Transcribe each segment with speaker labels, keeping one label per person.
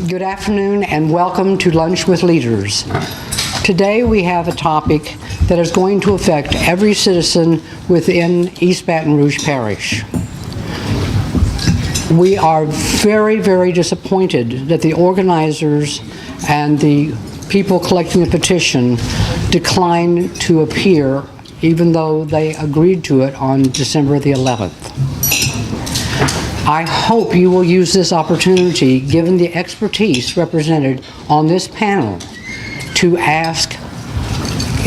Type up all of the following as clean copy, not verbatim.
Speaker 1: Good afternoon and welcome to Lunch with Leaders. Today we have a topic that is going to affect every citizen within East Baton Rouge Parish. We are very, very disappointed that the organizers and the people collecting the petition declined to appear, even though they agreed to it on December the 11th. I hope you will use this opportunity, given the expertise represented on this panel, to ask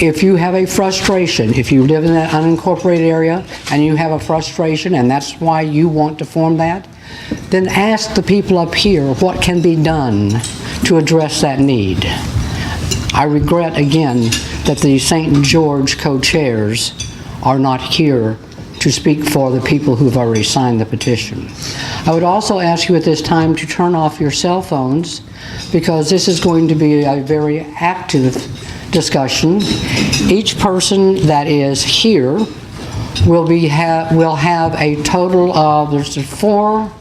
Speaker 1: if you have a frustration, if you live in that unincorporated area and you have a frustration and that's why you want to form that, then ask the people up here what can be done to address that need. I regret again that the St. George co-chairs are not here to speak for the people who've already signed the petition. I would also ask you at this time to turn off your cell phones, because this is going to be a very active discussion. Each person that is here will have a total of, there's 4,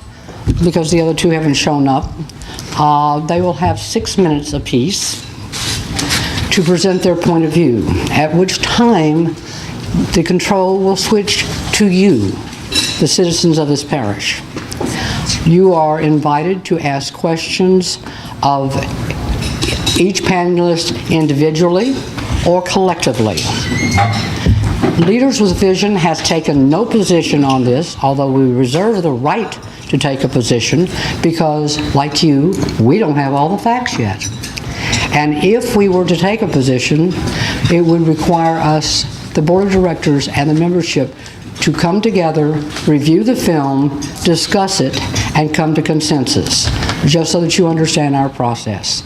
Speaker 1: because the other 2 haven't shown up. They will have 6 minutes apiece to present their point of view, at which time the control will switch to you, the citizens of this parish. You are invited to ask questions of each panelist individually or collectively. Leaders with Vision has taken no position on this, although we reserve the right to take a position because, like you, we don't have all the facts yet. And if we were to take a position, it would require us, the board of directors and the membership, to come together, review the film, discuss it, and come to consensus, just so that you understand our process.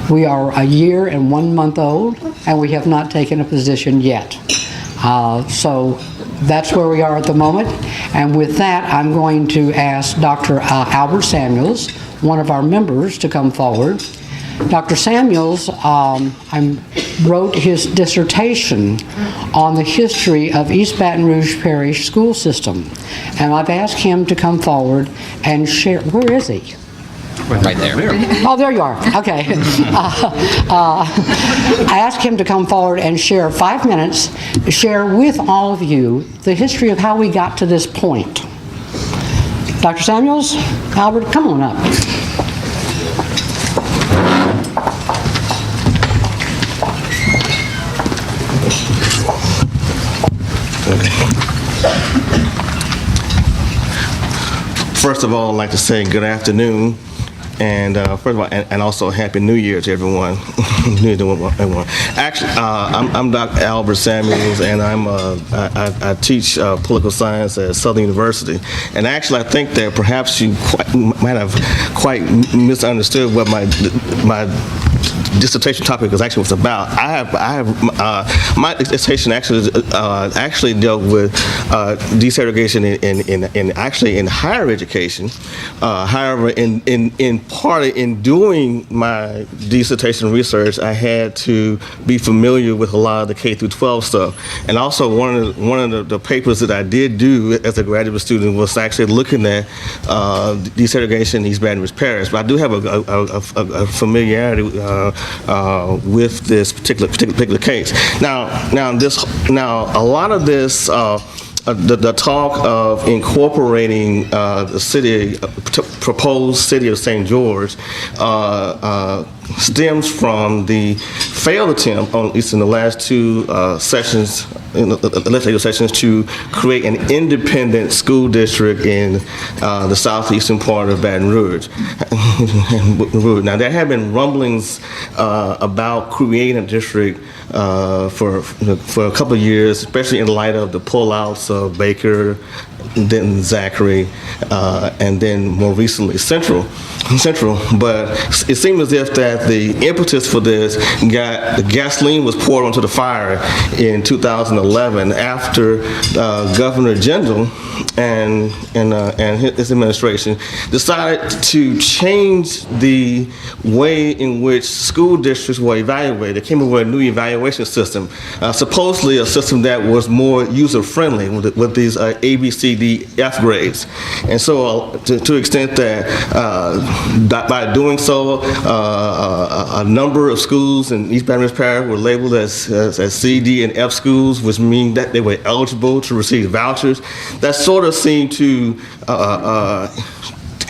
Speaker 1: We are a year and 1 month old, and we have not taken a position yet. So that's where we are at the moment. And with that, I'm going to ask Dr. Albert Samuels, one of our members, to come forward. Dr. Samuels wrote his dissertation on the history of East Baton Rouge Parish school system. And I've asked him to come forward and share. Where is he?
Speaker 2: Right there.
Speaker 1: Oh, there you are. Okay. I asked him to come forward and share 5 minutes, share with all of you the history of how we got to this point. Dr. Samuels, Albert, come on up.
Speaker 3: First of all, I'd like to say good afternoon, and first of all, and also Happy New Year to everyone. New Year to everyone. Actually, I'm Dr. Albert Samuels, and I teach political science at Southern University. And actually, I think that perhaps you might have quite misunderstood what my dissertation topic was about. My dissertation actually dealt with desegregation in higher education. However, in part in doing my dissertation research, I had to be familiar with a lot of the K through 12 stuff. And also one of the papers that I did do as a graduate student was actually looking at desegregation in East Baton Rouge Parish. But I do have a familiarity with this particular case. Now a lot of this. The talk of incorporating the proposed city of St. George stems from the failed attempt, at least in the last 2 sessions, legislative sessions, to create an independent school district in the southeastern part of Baton Rouge. Now, there have been rumblings about creating a district for a couple of years, especially in light of the pullouts of Baker, then Zachary, and then more recently Central. But it seemed as if that the impetus for this the gasoline was poured onto the fire in 2011 after Governor Jindal and his administration decided to change the way in which school districts were evaluated. They came up with a new evaluation system, supposedly a system that was more user-friendly with these ABC C, D, F grades. And so to the extent that by doing so, a number of schools in East Baton Rouge Parish were labeled as C, D, and F schools, which means that they were eligible to receive vouchers. That sort of seemed to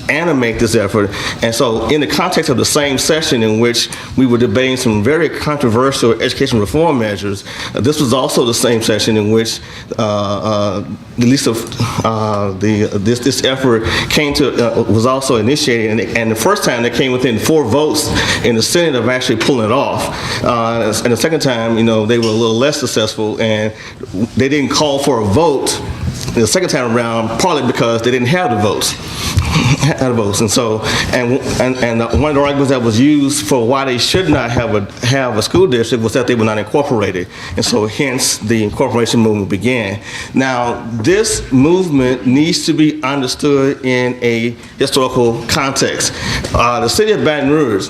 Speaker 3: animate this effort. And so in the context of the same session in which we were debating some very controversial education reform measures, this was also the same session in which this effort was also initiated, and the first time they came within 4 votes in the Senate of actually pulling it off. And the second time, they were a little less successful, and they didn't call for a vote the second time around, partly because they didn't have the votes. And so, and one of the arguments that was used for why they should not have a school district was that they were not incorporated, and so hence the incorporation movement began. Now, this movement needs to be understood in a historical context. The city of Baton Rouge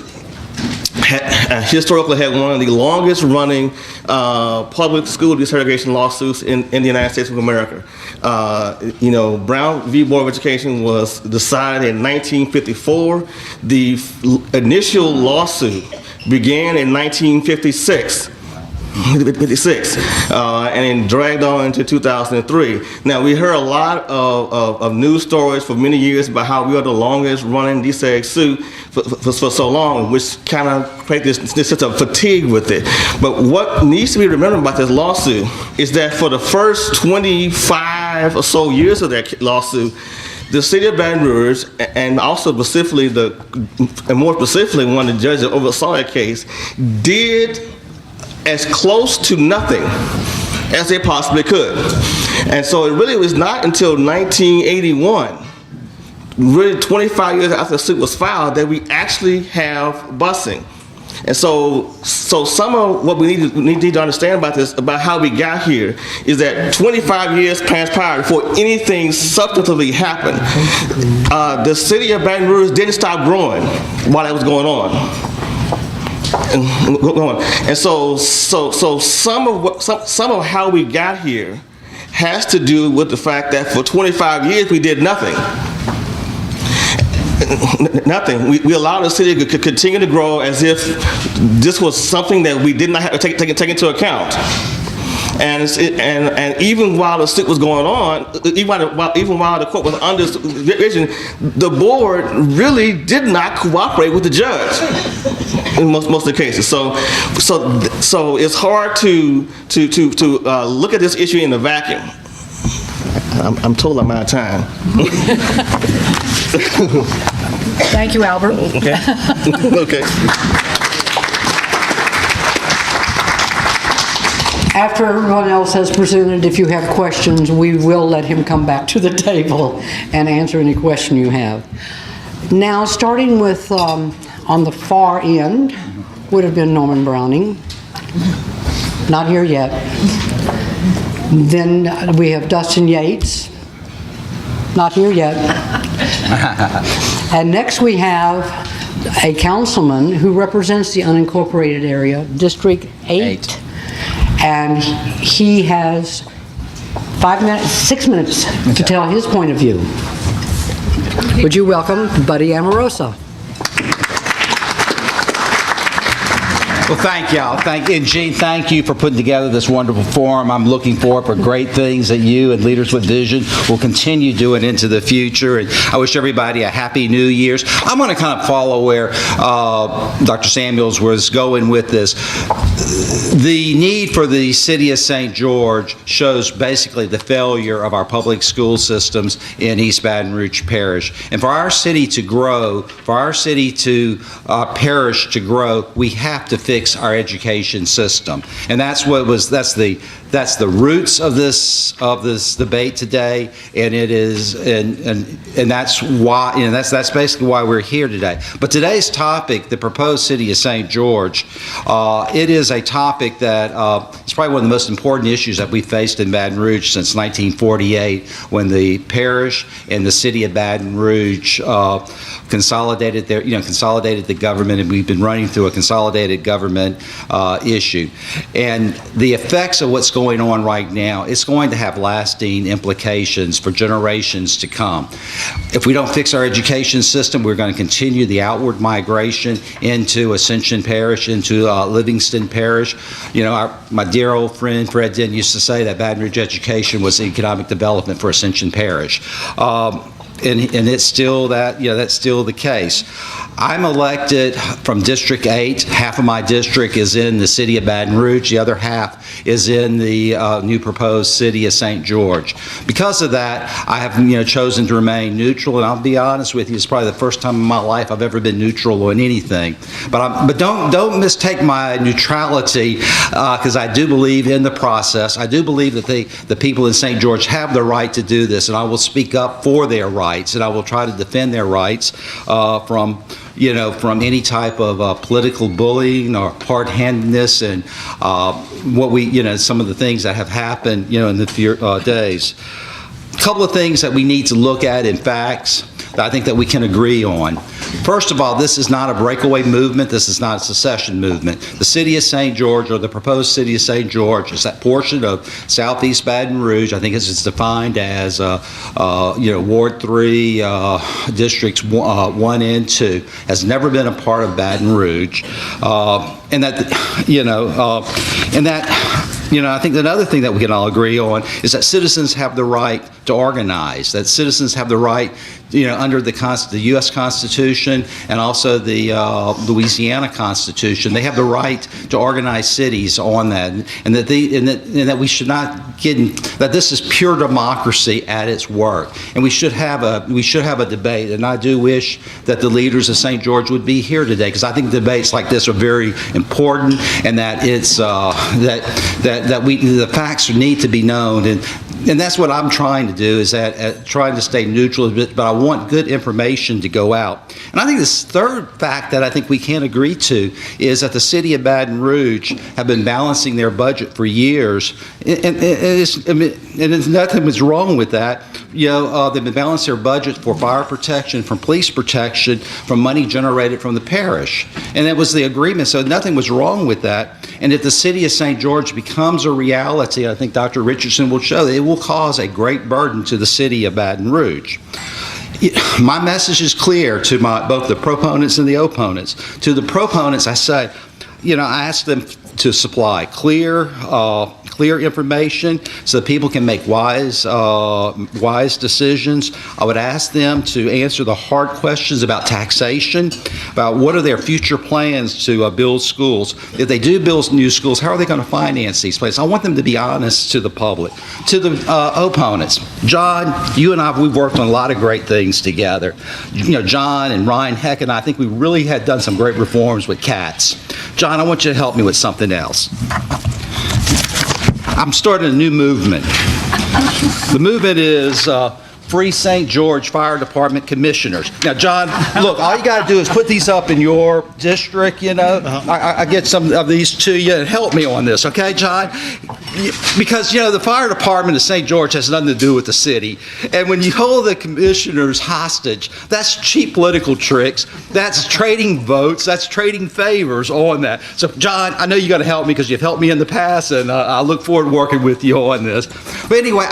Speaker 3: historically had one of the longest running public school desegregation lawsuits in the United States of America. Brown v. Board of Education was decided in 1954. The initial lawsuit began in 1956. And then dragged on into 2003. Now, we heard a lot of news stories for many years about how we are the longest running deseg suit for so long, which kind of created this sense of fatigue with it. But what needs to be remembered about this lawsuit is that for the first 25 or so years of that lawsuit, the city of Baton Rouge, and also specifically more specifically, one of the judges that oversaw that case, did as close to nothing as they possibly could. And so it really was not until 1981, really 25 years after the suit was filed, that we actually have busing. And so some of what we need to understand about this, about how we got here, is that 25 years transpired before anything substantively happened. The city of Baton Rouge didn't stop growing while that was going on. And so some of how we got here has to do with the fact that for 25 years we did nothing. Nothing. We allowed the city to continue to grow as if this was something that we did not have to take into account. And even while the suit was going on, even while the court was under supervision, the board really did not cooperate with the judge in most of the cases. So it's hard to look at this issue in a vacuum. I'm told I'm out of time.
Speaker 2: Thank you, Albert.
Speaker 3: Okay. Okay.
Speaker 1: After everyone else has presented, if you have questions, we will let him come back to the table and answer any question you have. Now, starting with on the far end would have been Norman Browning. Not here yet. Then we have Dustin Yates. Not here yet. And next we have a councilman who represents the unincorporated area, District 8. And he has 6 minutes to tell his point of view. Would you welcome Buddy Amorosa?
Speaker 4: Well, thank y'all. And Gene, thank you for putting together this wonderful forum. I'm looking forward for great things that you and Leaders with Vision will continue doing into the future. And I wish everybody a happy New Year's. I'm going to kind of follow where Dr. Samuels was going with this. The need for the city of St. George shows basically the failure of our public school systems in East Baton Rouge Parish. And for our city to grow, for our city to parish to grow, we have to fix our education system. And that's the roots of this debate today, and it is and that's why that's basically why we're here today. But today's topic, the proposed city of St. George, it is a topic that is probably one of the most important issues that we faced in Baton Rouge since 1948, when the parish and the city of Baton Rouge consolidated the government, and we've been running through a consolidated government issue. And the effects of what's going on right now, it's going to have lasting implications for generations to come. If we don't fix our education system, we're going to continue the outward migration into Ascension Parish, into Livingston Parish. You know, my dear old friend Fred Dent used to say that Baton Rouge education was economic development for Ascension Parish. And it's still that, that's still the case. I'm elected from District 8. Half of my district is in the city of Baton Rouge. The other half is in the new proposed city of St. George. Because of that, I have, chosen to remain neutral. And I'll be honest with you, it's probably the first time in my life I've ever been neutral on anything. But don't mistake my neutrality, because I do believe in the process. I do believe that the people in St. George have the right to do this, and I will speak up for their rights, and I will try to defend their rights from any type of political bullying or hard-handedness, and some of the things that have happened, in the days. A couple of things that we need to look at in facts that I think that we can agree on. First of all, this is not a breakaway movement. This is not a secession movement. The city of St. George, or the proposed city of St. George, is that portion of southeast Baton Rouge. I think it's defined as, Ward 3, Districts 1 and 2, has never been a part of Baton Rouge. I think another thing that we can all agree on is that citizens have the right to organize, that citizens have the right, under the U.S. Constitution and also the Louisiana Constitution, they have the right to organize cities on that, and that we should not that this is pure democracy at its work, and we should have a debate. And I do wish that the leaders of St. George would be here today, because I think debates like this are very important, and that it's the facts need to be known, and that's what I'm trying to do, is trying to stay neutral, but I want good information to go out. And I think this third fact that I think we can agree to is that the city of Baton Rouge have been balancing their budget for years, and nothing was wrong with that. They've been balancing their budget for fire protection, from police protection, from money generated from the parish, and that was the agreement. So nothing was wrong with that. And if the city of St. George becomes a reality, I think Dr. Richardson will show that it will cause a great burden to the city of Baton Rouge. My message is clear to both the proponents and the opponents. To the proponents, I say, I ask them to supply clear information so that people can make wise decisions. I would ask them to answer the hard questions about taxation, about what are their future plans to build schools. If they do build new schools, how are they going to finance these places? I want them to be honest to the public. To the opponents, John, you and I, we've worked on a lot of great things together. John and Ryan Heck and I think we really had done some great reforms with CATS. John, I want you to help me with something else. I'm starting a new movement. The movement is Free St. George Fire Department Commissioners. Now, John, look, all you got to do is put these up in your district, I get some of these to you, and help me on this, okay, John? Because, the fire department of St. George has nothing to do with the city. And when you hold the commissioners hostage, that's cheap political tricks. That's trading votes. That's trading favors on that. So, John, I know you're going to help me because you've helped me in the past, and I look forward to working with you on this. But anyway,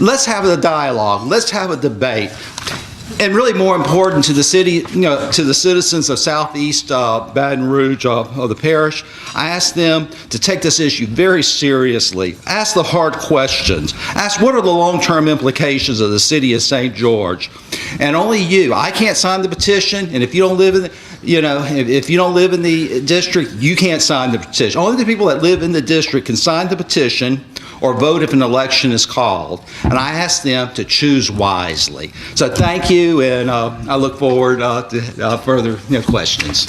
Speaker 4: let's have a dialogue. Let's have a debate. And really more important to the city, to the citizens of Southeast Baton Rouge, of the parish, I ask them to take this issue very seriously. Ask the hard questions. Ask what are the long-term implications of the city of St. George. And only you. I can't sign the petition, and if you don't live in if you don't live in the district, you can't sign the petition. Only the people that live in the district can sign the petition or vote if an election is called. And I ask them to choose wisely. So thank you, and I look forward to further questions.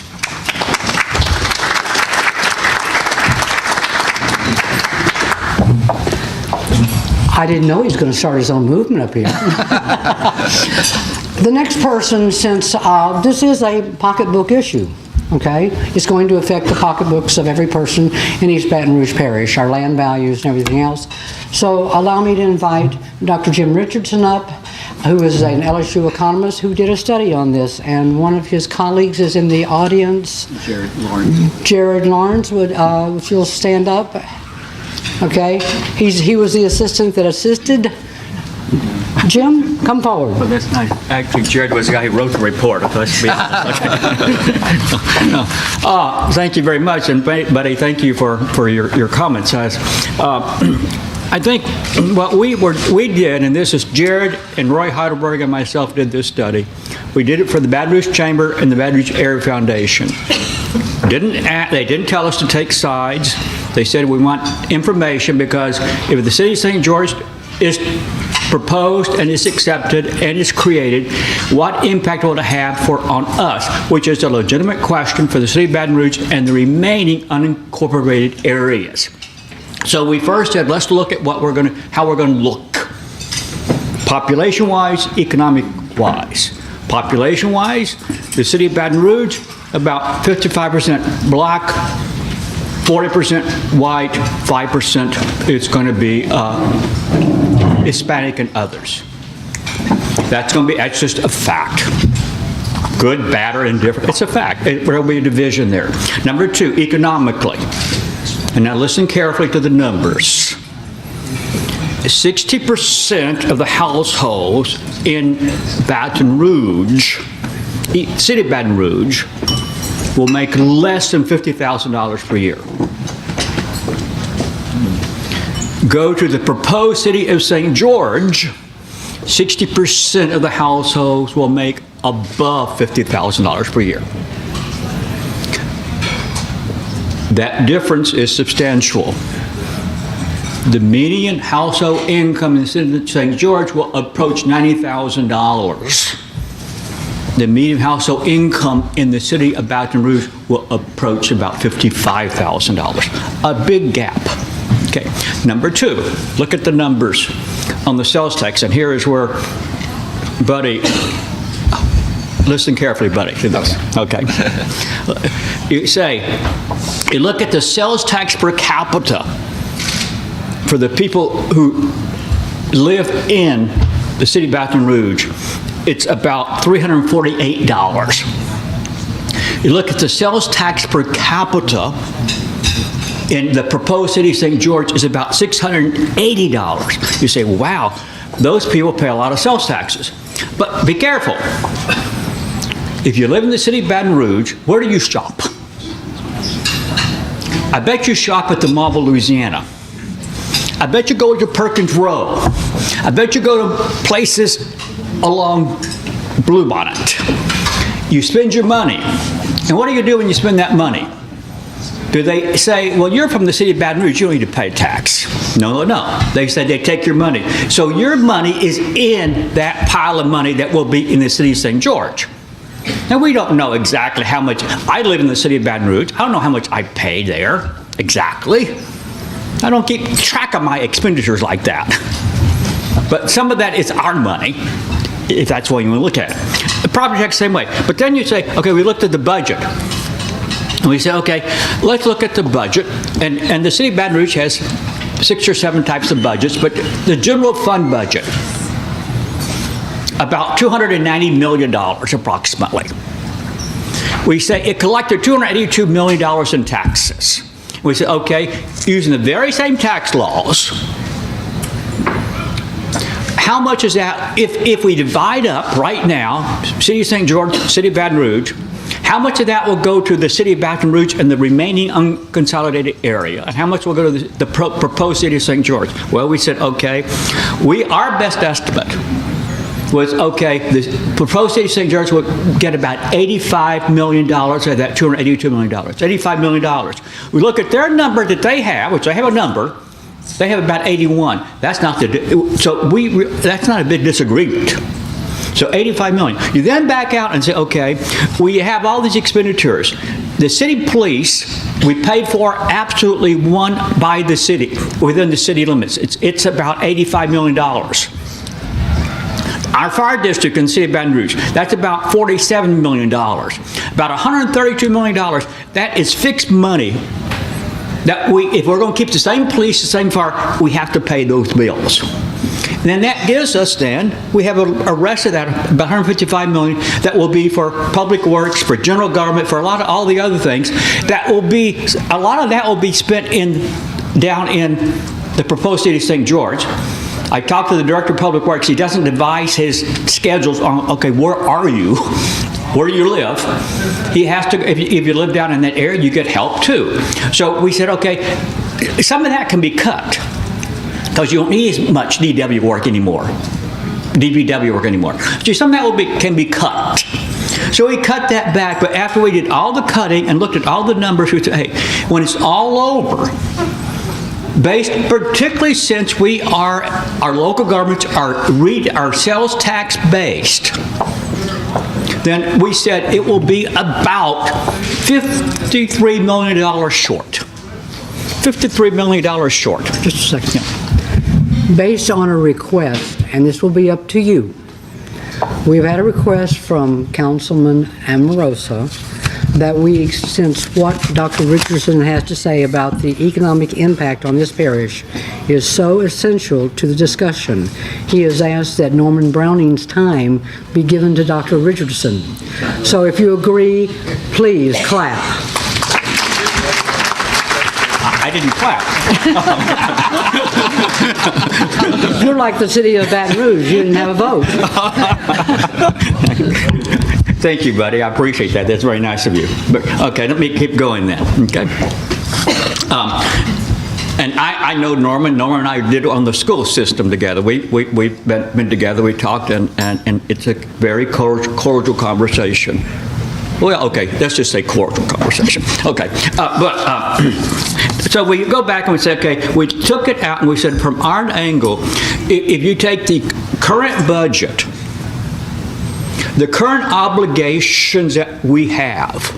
Speaker 1: I didn't know he was going to start his own movement up here. The next person, since this is a pocketbook issue, okay? It's going to affect the pocketbooks of every person in East Baton Rouge Parish, our land values and everything else. So allow me to invite Dr. Jim Richardson up, who is an LSU economist who did a study on this, and one of his colleagues is in the audience.
Speaker 5: Jared Lawrence.
Speaker 1: Jared Lawrence, if you'll stand up. Okay, he was the assistant that assisted. Jim, come forward.
Speaker 5: Well, that's nice. Actually, Jared was the guy who wrote the report. Let's be honest. Thank you very much, and buddy, thank you for your comments. I think what we did, and this is Jared and Roy Heidelberg and myself did this study. We did it for the Baton Rouge Chamber and the Baton Rouge Area Foundation. They didn't tell us to take sides. They said we want information because if the city of St. George is proposed and is accepted and is created, what impact will it have on us, which is a legitimate question for the city of Baton Rouge and the remaining unincorporated areas. So we first said, let's look at how we're going to look, population-wise, economic-wise. Population-wise, the city of Baton Rouge, about 55% black, 40% white, 5% it's going to be Hispanic and others. That's just a fact. Good, bad, or indifferent. It's a fact. There will be a division there. Number two, economically. And now listen carefully to the numbers. 60% of the households in Baton Rouge, city of Baton Rouge, will make less than $50,000 per year. Go to the proposed city of St. George, 60% of the households will make above $50,000 per year. That difference is substantial. The median household income in the city of St. George will approach $90,000. The median household income in the city of Baton Rouge will approach about $55,000. A big gap. Okay. Number two, look at the numbers on the sales tax, and here is where, buddy, listen carefully, buddy, to this. Okay. You look at the sales tax per capita for the people who live in the city of Baton Rouge, it's about $348. You look at the sales tax per capita in the proposed city of St. George is about $680. You say, wow, those people pay a lot of sales taxes. But be careful. If you live in the city of Baton Rouge, where do you shop? I bet you shop at the Mall of Louisiana. I bet you go to Perkins Row. I bet you go to places along Bluebonnet. You spend your money. And what do you do when you spend that money? Do they say, well, you're from the city of Baton Rouge, you don't need to pay tax? No. They said they take your money. So your money is in that pile of money that will be in the city of St. George. Now, we don't know exactly how much. I live in the city of Baton Rouge. I don't know how much I pay there exactly. I don't keep track of my expenditures like that. But some of that is our money, if that's what you want to look at. The property tax, same way. But then you say, okay, we looked at the budget. And we say, okay, let's look at the budget. And the city of Baton Rouge has 6 or 7 types of budgets, but the general fund budget, about $290 million approximately. We say it collected $282 million in taxes. We say, okay, using the very same tax laws, how much is that, if we divide up right now, City of St. George, City of Baton Rouge, how much of that will go to the City of Baton Rouge and the remaining unconsolidated area? And how much will go to the proposed City of St. George? Well, we said, okay, our best estimate was, okay, the proposed City of St. George will get about $85 million of that $282 million. $85 million. We look at their number that they have, which they have a number, they have about 81. That's not that's not a big disagreement. So 85 million. You then back out and say, okay, we have all these expenditures. The city police, we paid for absolutely one by the city, within the city limits. It's about $85 million. Our fire district in the city of Baton Rouge, that's about $47 million. About $132 million, that is fixed money that if we're going to keep the same police, the same fire, we have to pay those bills. And then that gives us we have a rest of that, about $155 million, that will be for public works, for general government, for all the other things. A lot of that will be spent down in the proposed city of St. George. I talked to the director of public works. He doesn't devise his schedules on, okay, where are you? Where do you live? He has to, if you live down in that area, you get help too. So we said, okay, some of that can be cut because you don't need as much DPW work anymore. So some of that can be cut. So we cut that back, but after we did all the cutting and looked at all the numbers, we said, hey, when it's all over, particularly since our local governments are sales tax based, then we said it will be about $53 million short. $53 million short.
Speaker 1: Just a second. Based on a request, and this will be up to you, we've had a request from Councilman Amorosa that since what Dr. Richardson has to say about the economic impact on this parish is so essential to the discussion, he has asked that Norman Browning's time be given to Dr. Richardson. So if you agree, please clap.
Speaker 5: I didn't clap.
Speaker 1: You're like the city of Baton Rouge, you didn't have a vote.
Speaker 5: Thank you, buddy. I appreciate that. That's very nice of you. But okay, let me keep going then. Okay. And I know Norman. Norman and I did on the school system together. We've been together. We talked, and it's a very cordial conversation. Well, okay, let's just say cordial conversation. Okay, so we go back and we say, okay, we took it out and we said from our angle, if you take the current budget, the current obligations that we have,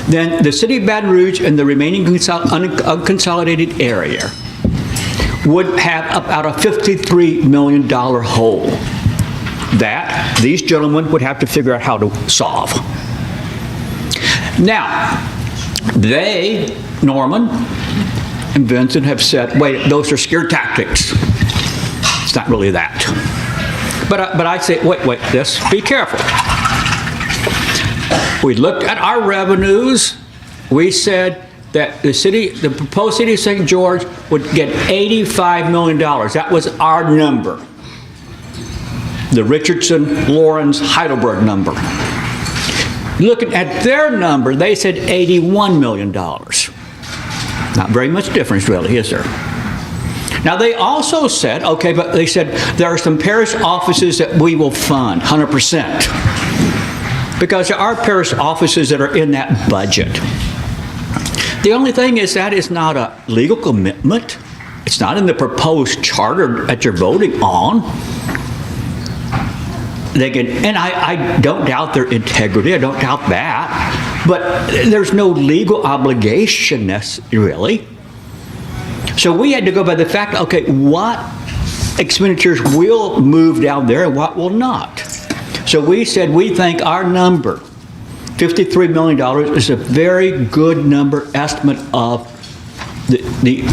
Speaker 5: then the city of Baton Rouge and the remaining unconsolidated area would have about a $53 million hole that these gentlemen would have to figure out how to solve. Now, Norman and Vincent have said, wait, those are scare tactics. It's not really that. But I say, wait, let's be careful. We looked at our revenues. We said that the proposed city of St. George would get $85 million. That was our number. The Richardson, Lawrence, Heidelberg number. Looking at their number, they said $81 million. Not very much difference, really, is there? Now, they also said, okay, but they said there are some parish offices that we will fund 100%. Because there are parish offices that are in that budget. The only thing is that is not a legal commitment. It's not in the proposed charter that you're voting on. They can, and I don't doubt their integrity, I don't doubt that, but there's no legal obligation really. So we had to go by the fact, okay, what expenditures will move down there and what will not. So we said we think our number, $53 million, is a very good number estimate of the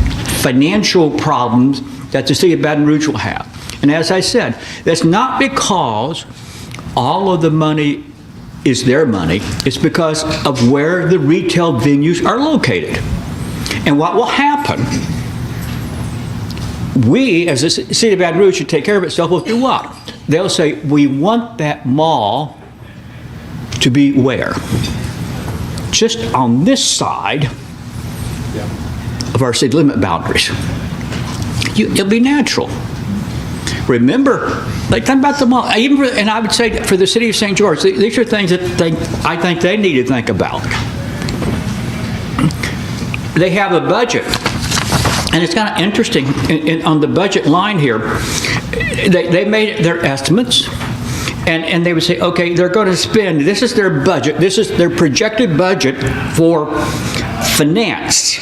Speaker 5: financial problems that the city of Baton Rouge will have. And as I said, that's not because all of the money is their money. It's because of where the retail venues are located. And what will happen, we, as the city of Baton Rouge, should take care of itself. Will do what? They'll say, we want that mall to be where? Just on this side of our city limit boundaries. It'll be natural. Remember, like talking about the mall, and I would say for the city of St. George, these are things that I think they need to think about. They have a budget, and it's kind of interesting. On the budget line here, they made their estimates, and they would say, okay, they're going to spend, this is their budget, this is their projected budget for finance.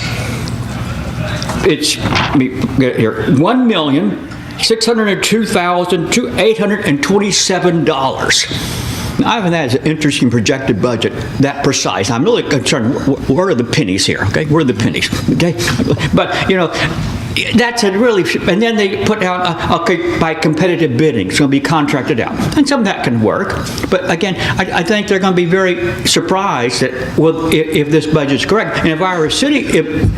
Speaker 5: It's, let me get it here, $1,000,000 $602,827. I haven't had an interesting projected budget that precise. I'm really concerned, where are the pennies here, okay? Where are the pennies, okay? But, you know, that's a really, and then they put out, okay, by competitive bidding, it's going to be contracted out. And some of that can work. But again, I think they're going to be very surprised that, well, if this budget's correct. And if I were a city,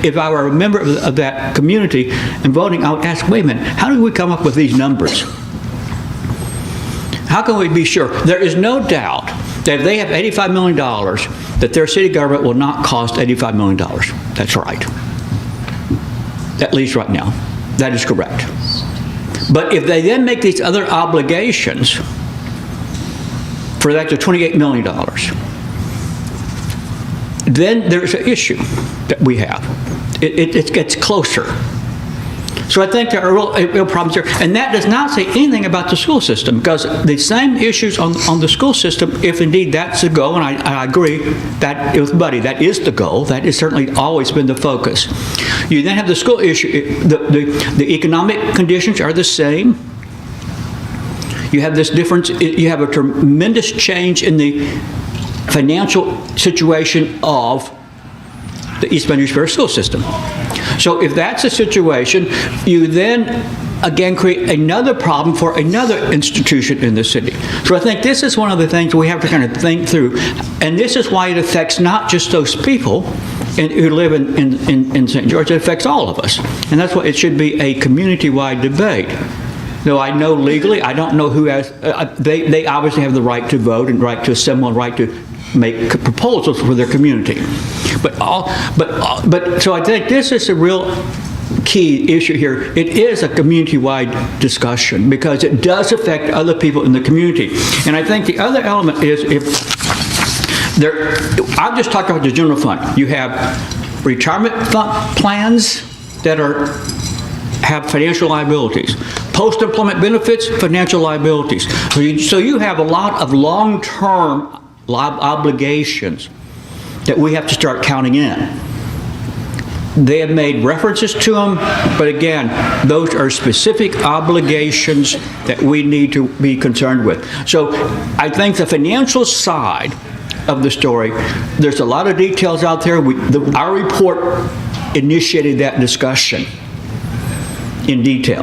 Speaker 5: if I were a member of that community and voting, I would ask, wait a minute, how do we come up with these numbers? How can we be sure? There is no doubt that if they have $85 million, that their city government will not cost $85 million. That's right. At least right now. That is correct. But if they then make these other obligations for that to $28 million, then there's an issue that we have. It gets closer. So I think there are real problems here. And that does not say anything about the school system, because the same issues on the school system, if indeed that's the goal, and I agree that with Buddy, that is the goal, that has certainly always been the focus. You then have the school issue, the economic conditions are the same. You have this difference, you have a tremendous change in the financial situation of the East Baton Rouge Parish School System. So if that's the situation, you then again create another problem for another institution in the city. So I think this is one of the things we have to kind of think through, and this is why it affects not just those people who live in St. George, it affects all of us. And that's why it should be a community-wide debate. Though I know legally, I don't know who has, they obviously have the right to vote and right to assemble and right to make proposals for their community. So I think this is a real key issue here. It is a community-wide discussion because it does affect other people in the community. And I think the other element is I've just talked about the general fund. You have retirement fund plans that have financial liabilities. Post-employment benefits, financial liabilities. So you have a lot of long-term obligations that we have to start counting in. They have made references to them, but again, those are specific obligations that we need to be concerned with. So I think the financial side of the story, there's a lot of details out there. Our report initiated that discussion in detail.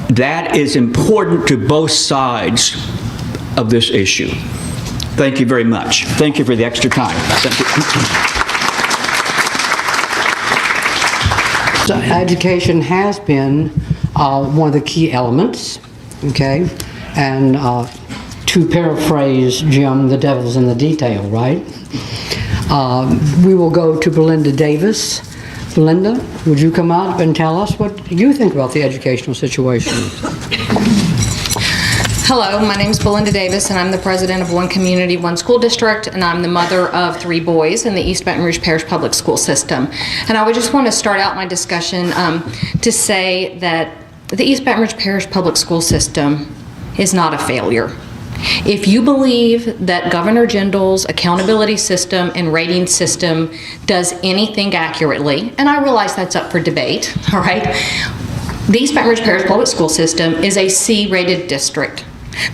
Speaker 5: That is important to both sides of this issue. Thank you very much. Thank you for the extra time. Thank you.
Speaker 1: So education has been one of the key elements, okay? And to paraphrase Jim, the devil's in the detail, right? We will go to Belinda Davis. Belinda, would you come up and tell us what you think about the educational situation?
Speaker 6: Hello, my name is Belinda Davis, and I'm the president of One Community, One School District, and I'm the mother of 3 boys in the East Baton Rouge Parish Public School System. And I would just want to start out my discussion to say that the East Baton Rouge Parish Public School System is not a failure. If you believe that Governor Jindal's accountability system and rating system does anything accurately, and I realize that's up for debate, all right, the East Baton Rouge Parish Public School System is a C-rated district.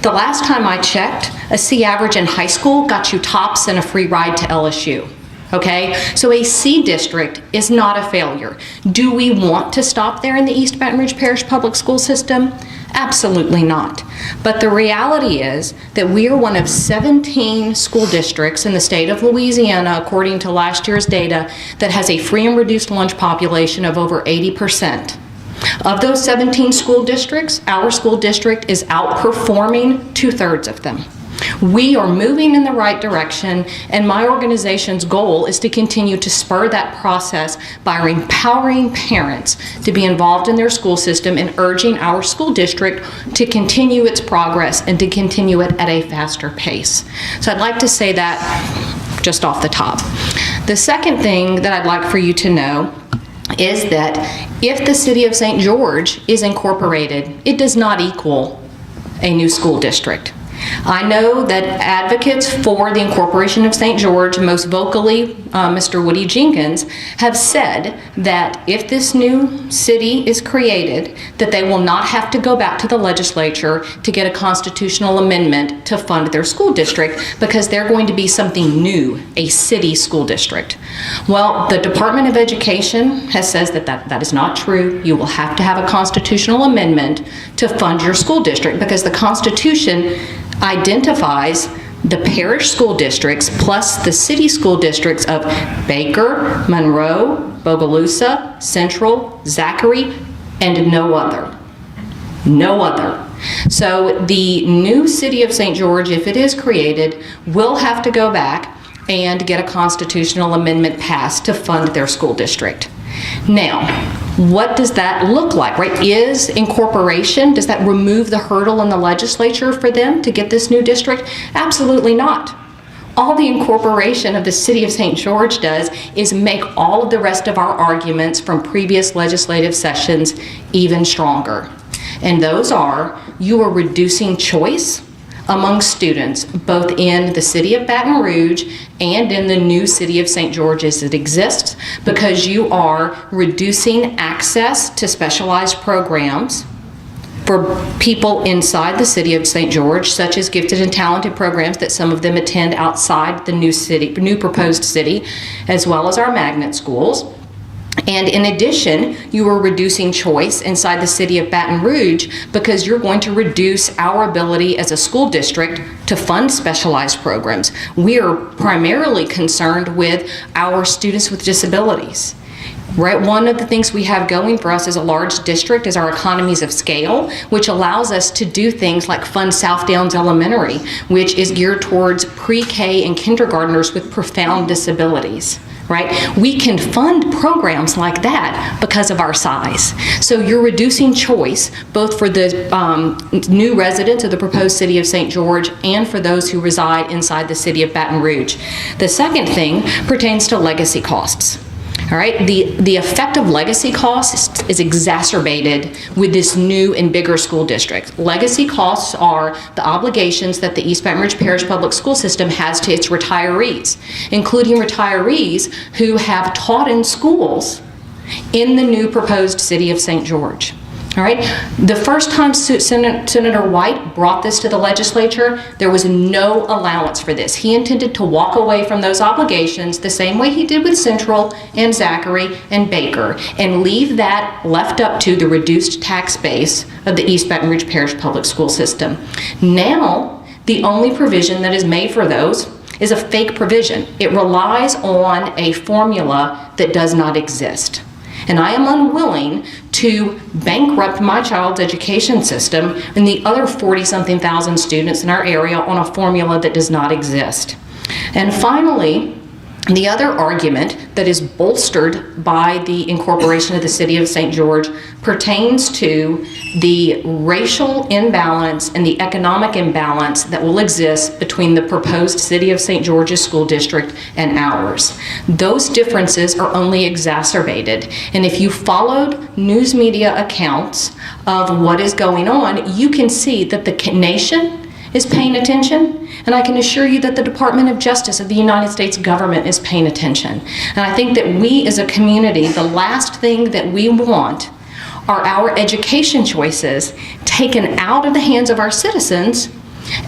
Speaker 6: The last time I checked, a C average in high school got you tops and a free ride to LSU. Okay, so a C district is not a failure. Do we want to stop there in the East Baton Rouge Parish Public School System? Absolutely not. But the reality is that we are one of 17 school districts in the state of Louisiana, according to last year's data, that has a free and reduced lunch population of over 80%. Of those 17 school districts, our school district is outperforming 2/3 of them. We are moving in the right direction, and my organization's goal is to continue to spur that process by empowering parents to be involved in their school system and urging our school district to continue its progress and to continue it at a faster pace. So I'd like to say that just off the top. The second thing that I'd like for you to know is that if the city of St. George is incorporated, it does not equal a new school district. I know that advocates for the incorporation of St. George, most vocally Mr. Woody Jenkins, have said that if this new city is created, that they will not have to go back to the legislature to get a constitutional amendment to fund their school district because they're going to be something new, a city school district. Well, the Department of Education has says that is not true. You will have to have a constitutional amendment to fund your school district because the Constitution identifies the parish school districts plus the city school districts of Baker, Monroe, Bogalusa, Central, Zachary, and no other. No other. So the new city of St. George, if it is created, will have to go back and get a constitutional amendment passed to fund their school district. Now, what does that look like, right? Is incorporation, does that remove the hurdle in the legislature for them to get this new district? Absolutely not. All the incorporation of the city of St. George does is make all of the rest of our arguments from previous legislative sessions even stronger. And those are, you are reducing choice among students, both in the city of Baton Rouge and in the new city of St. George as it exists, because you are reducing access to specialized programs for people inside the city of St. George, such as gifted and talented programs that some of them attend outside the new proposed city, as well as our magnet schools. And in addition, you are reducing choice inside the city of Baton Rouge because you're going to reduce our ability as a school district to fund specialized programs. We are primarily concerned with our students with disabilities. Right, one of the things we have going for us as a large district is our economies of scale, which allows us to do things like fund South Downs Elementary, which is geared towards pre-K and kindergartners with profound disabilities. Right? We can fund programs like that because of our size. So you're reducing choice both for the new residents of the proposed city of St. George and for those who reside inside the city of Baton Rouge. The second thing pertains to legacy costs. All right, the effect of legacy costs is exacerbated with this new and bigger school district. Legacy costs are the obligations that the East Baton Rouge Parish Public School System has to its retirees, including retirees who have taught in schools in the new proposed city of St. George. All right, the first time Senator White brought this to the legislature, there was no allowance for this. He intended to walk away from those obligations the same way he did with Central and Zachary and Baker and leave that left up to the reduced tax base of the East Baton Rouge Parish Public School System. Now, the only provision that is made for those is a fake provision. It relies on a formula that does not exist. And I am unwilling to bankrupt my child's education system and the other 40-something thousand students in our area on a formula that does not exist. And finally, the other argument that is bolstered by the incorporation of the city of St. George pertains to the racial imbalance and the economic imbalance that will exist between the proposed city of St. George's school district and ours. Those differences are only exacerbated. And if you followed news media accounts of what is going on, you can see that the nation is paying attention, and I can assure you that the Department of Justice of the United States government is paying attention. And I think that we as a community, the last thing that we want are our education choices taken out of the hands of our citizens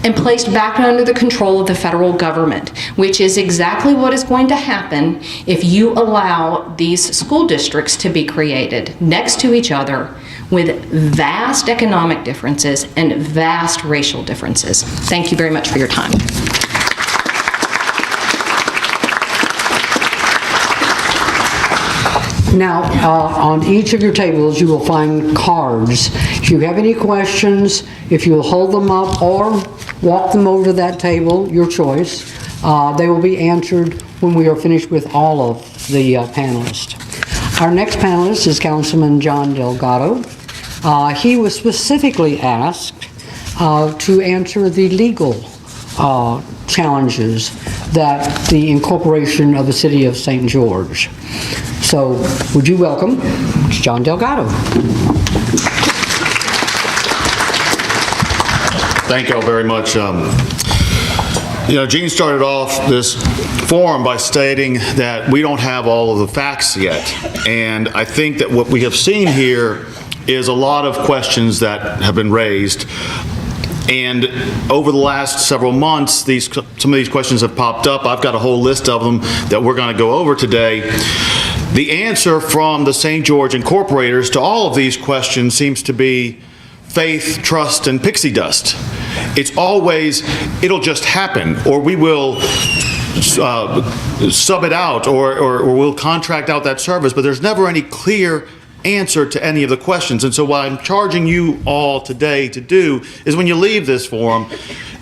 Speaker 6: and placed back under the control of the federal government, which is exactly what is going to happen if you allow these school districts to be created next to each other with vast economic differences and vast racial differences. Thank you very much for your time.
Speaker 1: Now, on each of your tables, you will find cards. If you have any questions, if you will hold them up or walk them over to that table, your choice, they will be answered when we are finished with all of the panelists. Our next panelist is Councilman John Delgado. He was specifically asked to answer the legal challenges that the incorporation of the city of St. George. So, would you welcome John Delgado?
Speaker 7: Thank y'all very much. Gene started off this forum by stating that we don't have all of the facts yet. And I think that what we have seen here is a lot of questions that have been raised. And over the last several months, some of these questions have popped up. I've got a whole list of them that we're going to go over today. The answer from the St. George Incorporators to all of these questions seems to be faith, trust, and pixie dust. It's always, it'll just happen, or we will sub it out, or we'll contract out that service, but there's never any clear answer to any of the questions. And so what I'm charging you all today to do is, when you leave this forum,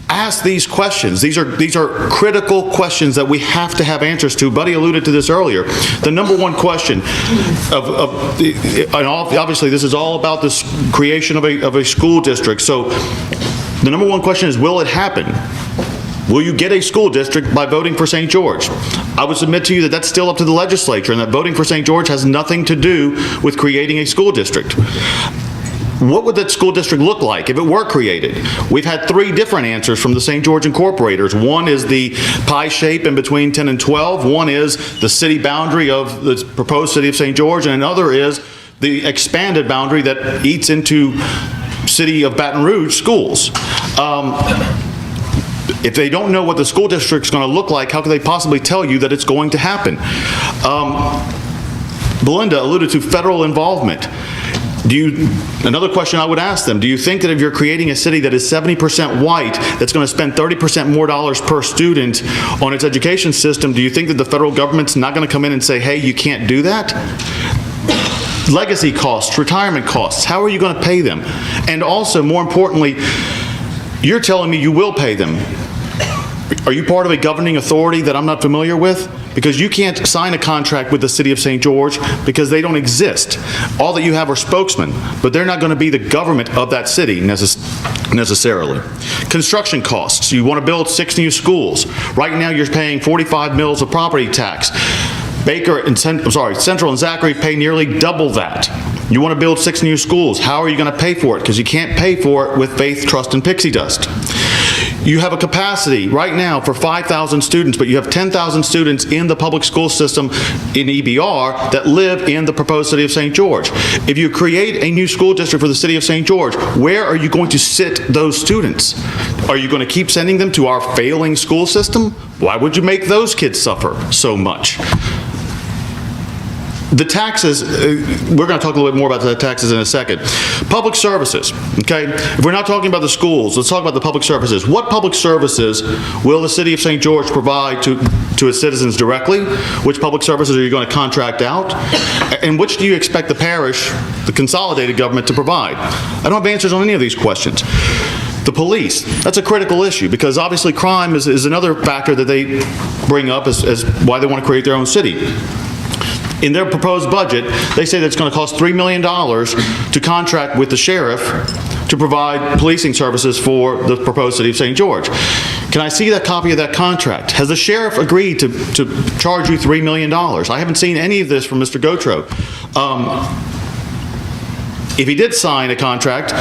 Speaker 7: ask these questions. These are critical questions that we have to have answers to. Buddy alluded to this earlier. The number one question and obviously this is all about this creation of a school district. So the number one question is, will it happen? Will you get a school district by voting for St. George? I would submit to you that that's still up to the legislature, and that voting for St. George has nothing to do with creating a school district. What would that school district look like if it were created? We've had 3 different answers from the St. George Incorporators. One is the pie shape in between 10 and 12. One is the city boundary of the proposed city of St. George, and another is the expanded boundary that eats into city of Baton Rouge schools. If they don't know what the school district's going to look like, how can they possibly tell you that it's going to happen? Belinda alluded to federal involvement. Another question I would ask them, do you think that if you're creating a city that is 70% white, that's going to spend 30% more dollars per student on its education system, do you think that the federal government's not going to come in and say, hey, you can't do that? Legacy costs, retirement costs, how are you going to pay them? And also, more importantly, you're telling me you will pay them. Are you part of a governing authority that I'm not familiar with? Because you can't sign a contract with the city of St. George because they don't exist. All that you have are spokesmen, but they're not going to be the government of that city necessarily. Construction costs. You want to build 6 new schools. Right now you're paying 45 mills of property tax. Central and Zachary pay nearly double that. You want to build 6 new schools. How are you going to pay for it? Because you can't pay for it with faith, trust, and pixie dust. You have a capacity right now for 5,000 students, but you have 10,000 students in the public school system in EBR that live in the proposed city of St. George. If you create a new school district for the city of St. George, where are you going to sit those students? Are you going to keep sending them to our failing school system? Why would you make those kids suffer so much? The taxes, we're going to talk a little bit more about the taxes in a second. Public services, okay? If we're not talking about the schools, let's talk about the public services. What public services will the city of St. George provide to its citizens directly? Which public services are you going to contract out? And which do you expect the parish, the consolidated government, to provide? I don't have answers on any of these questions. The police, that's a critical issue, because obviously crime is another factor that they bring up as why they want to create their own city. In their proposed budget, they say that it's going to cost $3 million to contract with the sheriff to provide policing services for the proposed city of St. George. Can I see that copy of that contract? Has the sheriff agreed to charge you $3 million? I haven't seen any of this from Mr. Gautreaux. If he did sign a contract,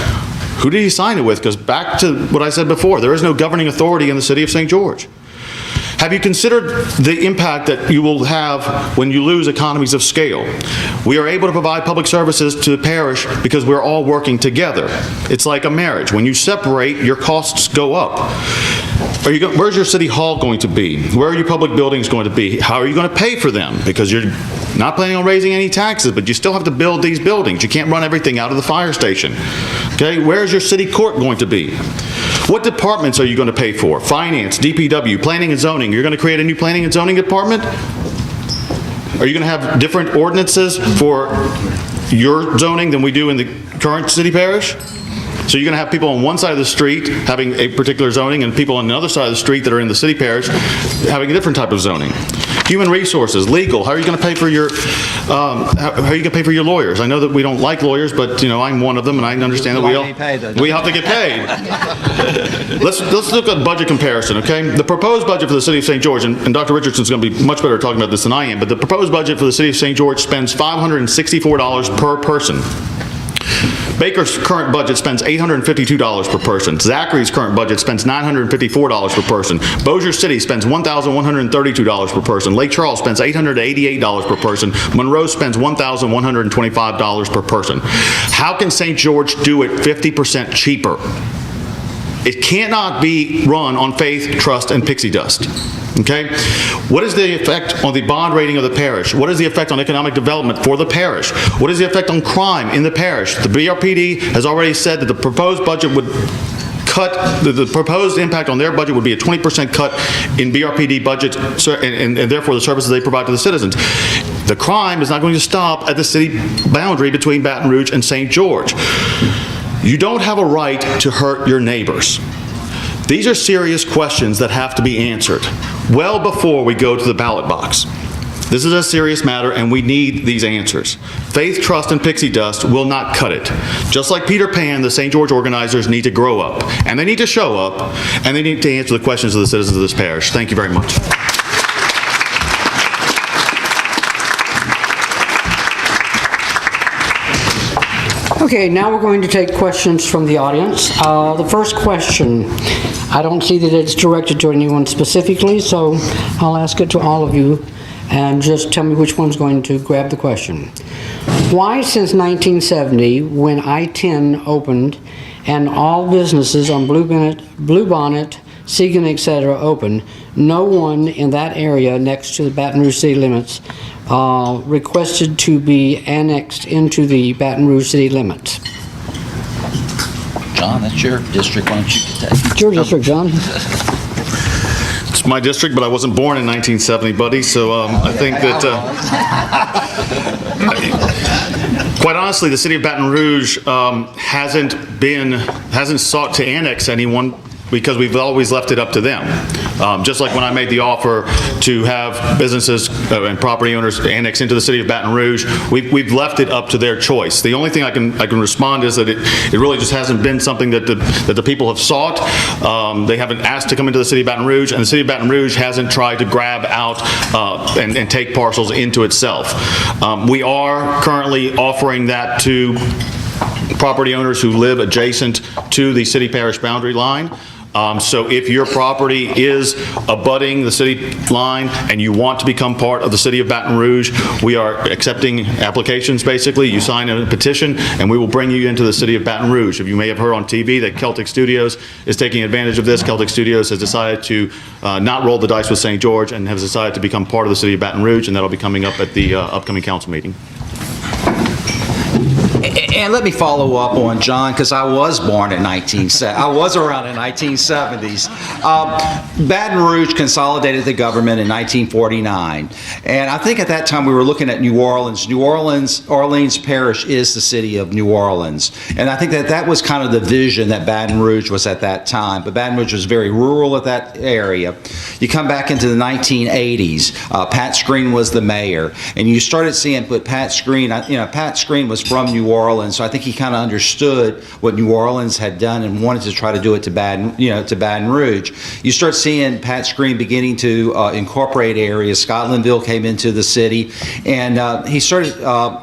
Speaker 7: who did he sign it with? Because back to what I said before, there is no governing authority in the city of St. George. Have you considered the impact that you will have when you lose economies of scale? We are able to provide public services to the parish because we're all working together. It's like a marriage. When you separate, your costs go up. Where's your city hall going to be? Where are your public buildings going to be? How are you going to pay for them? Because you're not planning on raising any taxes, but you still have to build these buildings. You can't run everything out of the fire station. Okay, where's your city court going to be? What departments are you going to pay for? Finance, DPW, planning and zoning. You're going to create a new planning and zoning department? Are you going to have different ordinances for your zoning than we do in the current city parish? So you're going to have people on one side of the street having a particular zoning and people on the other side of the street that are in the city parish having a different type of zoning. Human resources, legal. How are you going to pay for your how are you going to pay for your lawyers? I know that we don't like lawyers, but you know I'm one of them, and I understand that we have to get paid. Let's look at budget comparison. Okay, the proposed budget for the city of St. George, and Dr. Richardson's going to be much better at talking about this than I am. But the proposed budget for the city of St. George spends $564 per person. Baker's current budget spends $852 per person. Zachary's current budget spends $954 per person. Bossier City spends $1,132 per person. Lake Charles spends $888 per person. Monroe spends $1,125 per person. How can St. George do it 50% cheaper? It cannot be run on faith, trust, and pixie dust. Okay? What is the effect on the bond rating of the parish? What is the effect on economic development for the parish? What is the effect on crime in the parish? The BRPD has already said that the proposed budget would cut, the proposed impact on their budget would be a 20% cut in BRPD budget, and therefore the services they provide to the citizens. The crime is not going to stop at the city boundary between Baton Rouge and St. George. You don't have a right to hurt your neighbors. These are serious questions that have to be answered well before we go to the ballot box. This is a serious matter, and we need these answers. Faith, trust, and pixie dust will not cut it. Just like Peter Pan, the St. George organizers need to grow up, and they need to show up, and they need to answer the questions of the citizens of this parish. Thank you very much.
Speaker 1: Okay, now we're going to take questions from the audience. The first question, I don't see that it's directed to anyone specifically, so I'll ask it to all of you, and just tell me which one's going to grab the question. Why, since 1970, when I-10 opened and all businesses on Bluebonnet, Siegen, etc. opened, no one in that area next to the Baton Rouge city limits requested to be annexed into the Baton Rouge city limits?
Speaker 4: John, that's your district. Why don't you take it?
Speaker 1: It's your district, John.
Speaker 7: It's my district, but I wasn't born in 1970, buddy, so I think that, quite honestly, the city of Baton Rouge hasn't sought to annex anyone because we've always left it up to them. Just like when I made the offer to have businesses and property owners annex into the city of Baton Rouge, we've left it up to their choice. The only thing I can respond is that it really just hasn't been something that the people have sought. They haven't asked to come into the city of Baton Rouge, and the city of Baton Rouge hasn't tried to grab out and take parcels into itself. We are currently offering that to property owners who live adjacent to the city-parish boundary line. So if your property is abutting the city line and you want to become part of the city of Baton Rouge, we are accepting applications, basically. You sign a petition and we will bring you into the city of Baton Rouge. If you may have heard on TV that Celtic Studios is taking advantage of this, Celtic Studios has decided to not roll the dice with St. George and has decided to become part of the city of Baton Rouge, and that'll be coming up at the upcoming council meeting.
Speaker 4: And let me follow up on John, because I was born in I was around in 1970s. Baton Rouge consolidated the government in 1949. And I think at that time we were looking at New Orleans. Orleans Parish is the city of New Orleans. And I think that was kind of the vision that Baton Rouge was at that time. But Baton Rouge was very rural at that area. You come back into the 1980s, Pat Screen was the mayor. And you started seeing with Pat Screen, Pat Screen was from New Orleans, so I think he kind of understood what New Orleans had done and wanted to try to do it to Baton Rouge. You start seeing Pat Screen beginning to incorporate areas. Scotlandville came into the city, and he started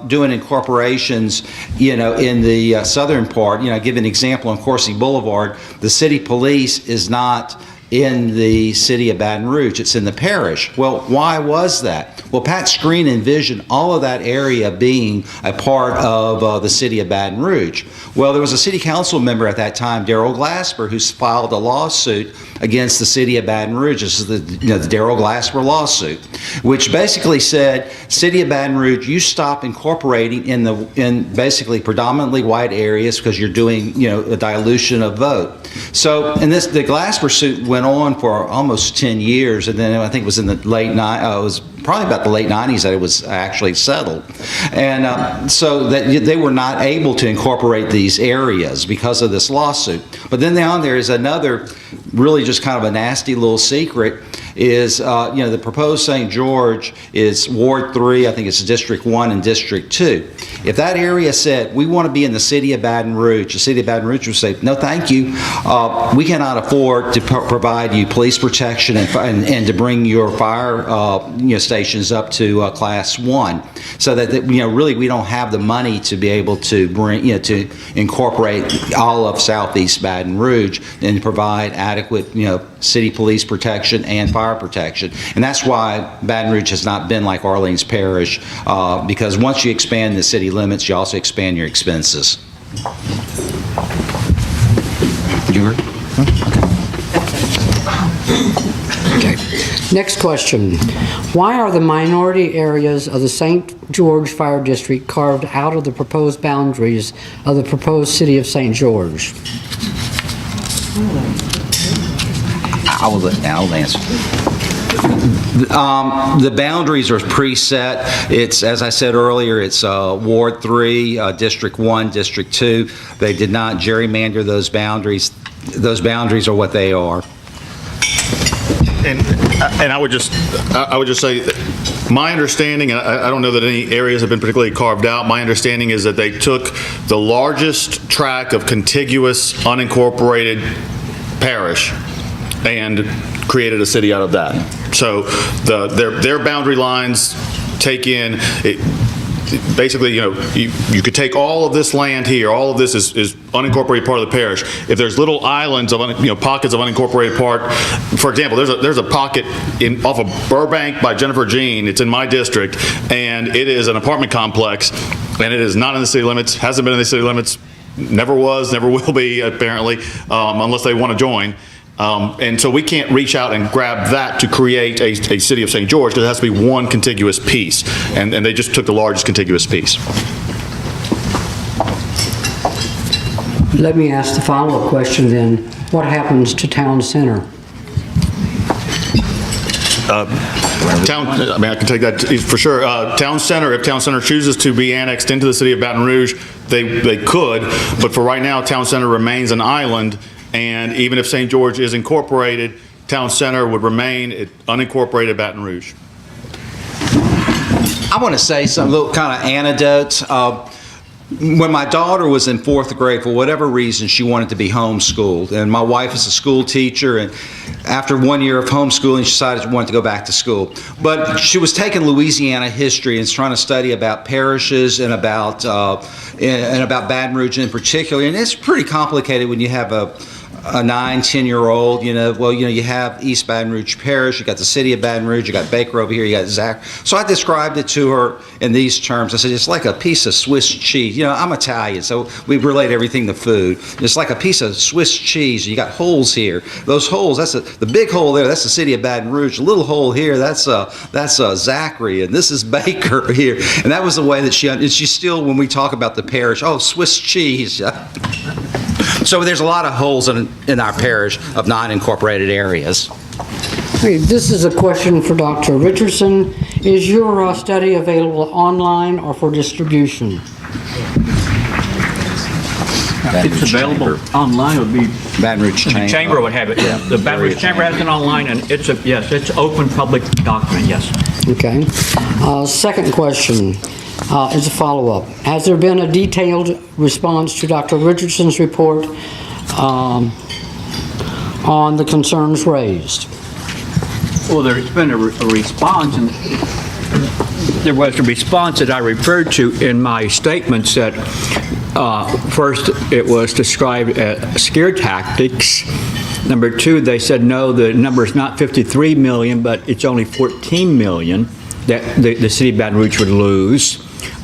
Speaker 4: doing incorporations, in the southern part. Give an example on Coursey Boulevard. The city police is not in the city of Baton Rouge, it's in the parish. Well, why was that? Well, Pat Screen envisioned all of that area being a part of the city of Baton Rouge. Well, there was a city council member at that time, Darrell Glasper, who filed a lawsuit against the city of Baton Rouge. This is the Darrell Glasper lawsuit, which basically said, city of Baton Rouge, you stop incorporating in basically predominantly white areas because you're doing, a dilution of vote. So, and the Glasper suit went on for almost 10 years, and then I think it was in the it was probably about the late 90s that it was actually settled. And so that they were not able to incorporate these areas because of this lawsuit. But then down there is another really just kind of a nasty little secret. is, the proposed St. George is Ward 3, I think it's District 1 and District 2. If that area said, we want to be in the city of Baton Rouge, the city of Baton Rouge would say, no, thank you. We cannot afford to provide you police protection and to bring your fire stations up to Class 1. So that, really we don't have the money to be able to bring, to incorporate all of Southeast Baton Rouge and provide adequate, city police protection and fire protection. And that's why Baton Rouge has not been like Orleans Parish, because once you expand the city limits, you also expand your expenses. You heard?
Speaker 1: Okay. Next question. Why are the minority areas of the St. George Fire District carved out of the proposed boundaries of the proposed city of St. George?
Speaker 4: I'll answer. The boundaries are preset. It's, as I said earlier, it's Ward 3, District 1, District 2. They did not gerrymander those boundaries. Those boundaries are what they are.
Speaker 7: And I would just say, that my understanding, and I don't know that any areas have been particularly carved out, my understanding is that they took the largest tract of contiguous unincorporated parish and created a city out of that. So their boundary lines take in, basically, you could take all of this land here, all of this is unincorporated part of the parish. If there's little islands of, pockets of unincorporated part, for example, there's a pocket off of Burbank by Jennifer Jean, it's in my district, and it is an apartment complex, and it is not in the city limits, hasn't been in the city limits, never was, never will be, apparently, unless they want to join. And so we can't reach out and grab that to create a city of St. George, because it has to be one contiguous piece. And they just took the largest contiguous piece.
Speaker 1: Let me ask the follow-up question then. What happens to Town Center?
Speaker 7: I can take that for sure. Town Center, if Town Center chooses to be annexed into the city of Baton Rouge, they could. But for right now, Town Center remains an island. And even if St. George is incorporated, Town Center would remain unincorporated Baton Rouge.
Speaker 4: I want to say some little kind of anecdotes. When my daughter was in 4th grade, for whatever reason, she wanted to be homeschooled. And my wife is a school teacher, and after 1 year of homeschooling, she decided she wanted to go back to school. But she was taking Louisiana history and trying to study about parishes and about Baton Rouge in particular. And it's pretty complicated when you have a 9-10-year-old, you have East Baton Rouge Parish, you got the city of Baton Rouge, you got Baker over here, you got Zach. So I described it to her in these terms. I said, it's like a piece of Swiss cheese. I'm Italian, so we relate everything to food. It's like a piece of Swiss cheese. You got holes here. Those holes, the big hole there, that's the city of Baton Rouge. The little hole here, that's Zachary, and this is Baker here. And that was the way that she still, when we talk about the parish, Swiss cheese. So there's a lot of holes in our parish of non-incorporated areas.
Speaker 1: Okay, this is a question for Dr. Richardson. Is your study available online or for distribution?
Speaker 5: It's available online. It would be
Speaker 4: Baton Rouge Chamber.
Speaker 5: The Chamber would have it. Yeah. The Baton Rouge Chamber has it online, and it's open public document. Yes.
Speaker 1: Okay. Second question is a follow-up. Has there been a detailed response to Dr. Richardson's report on the concerns raised?
Speaker 5: Well, there's been a response, and there was a response that I referred to in my statements that first it was described as scare tactics. Number two, they said no, the number is not 53 million, but it's only 14 million that the city of Baton Rouge would lose.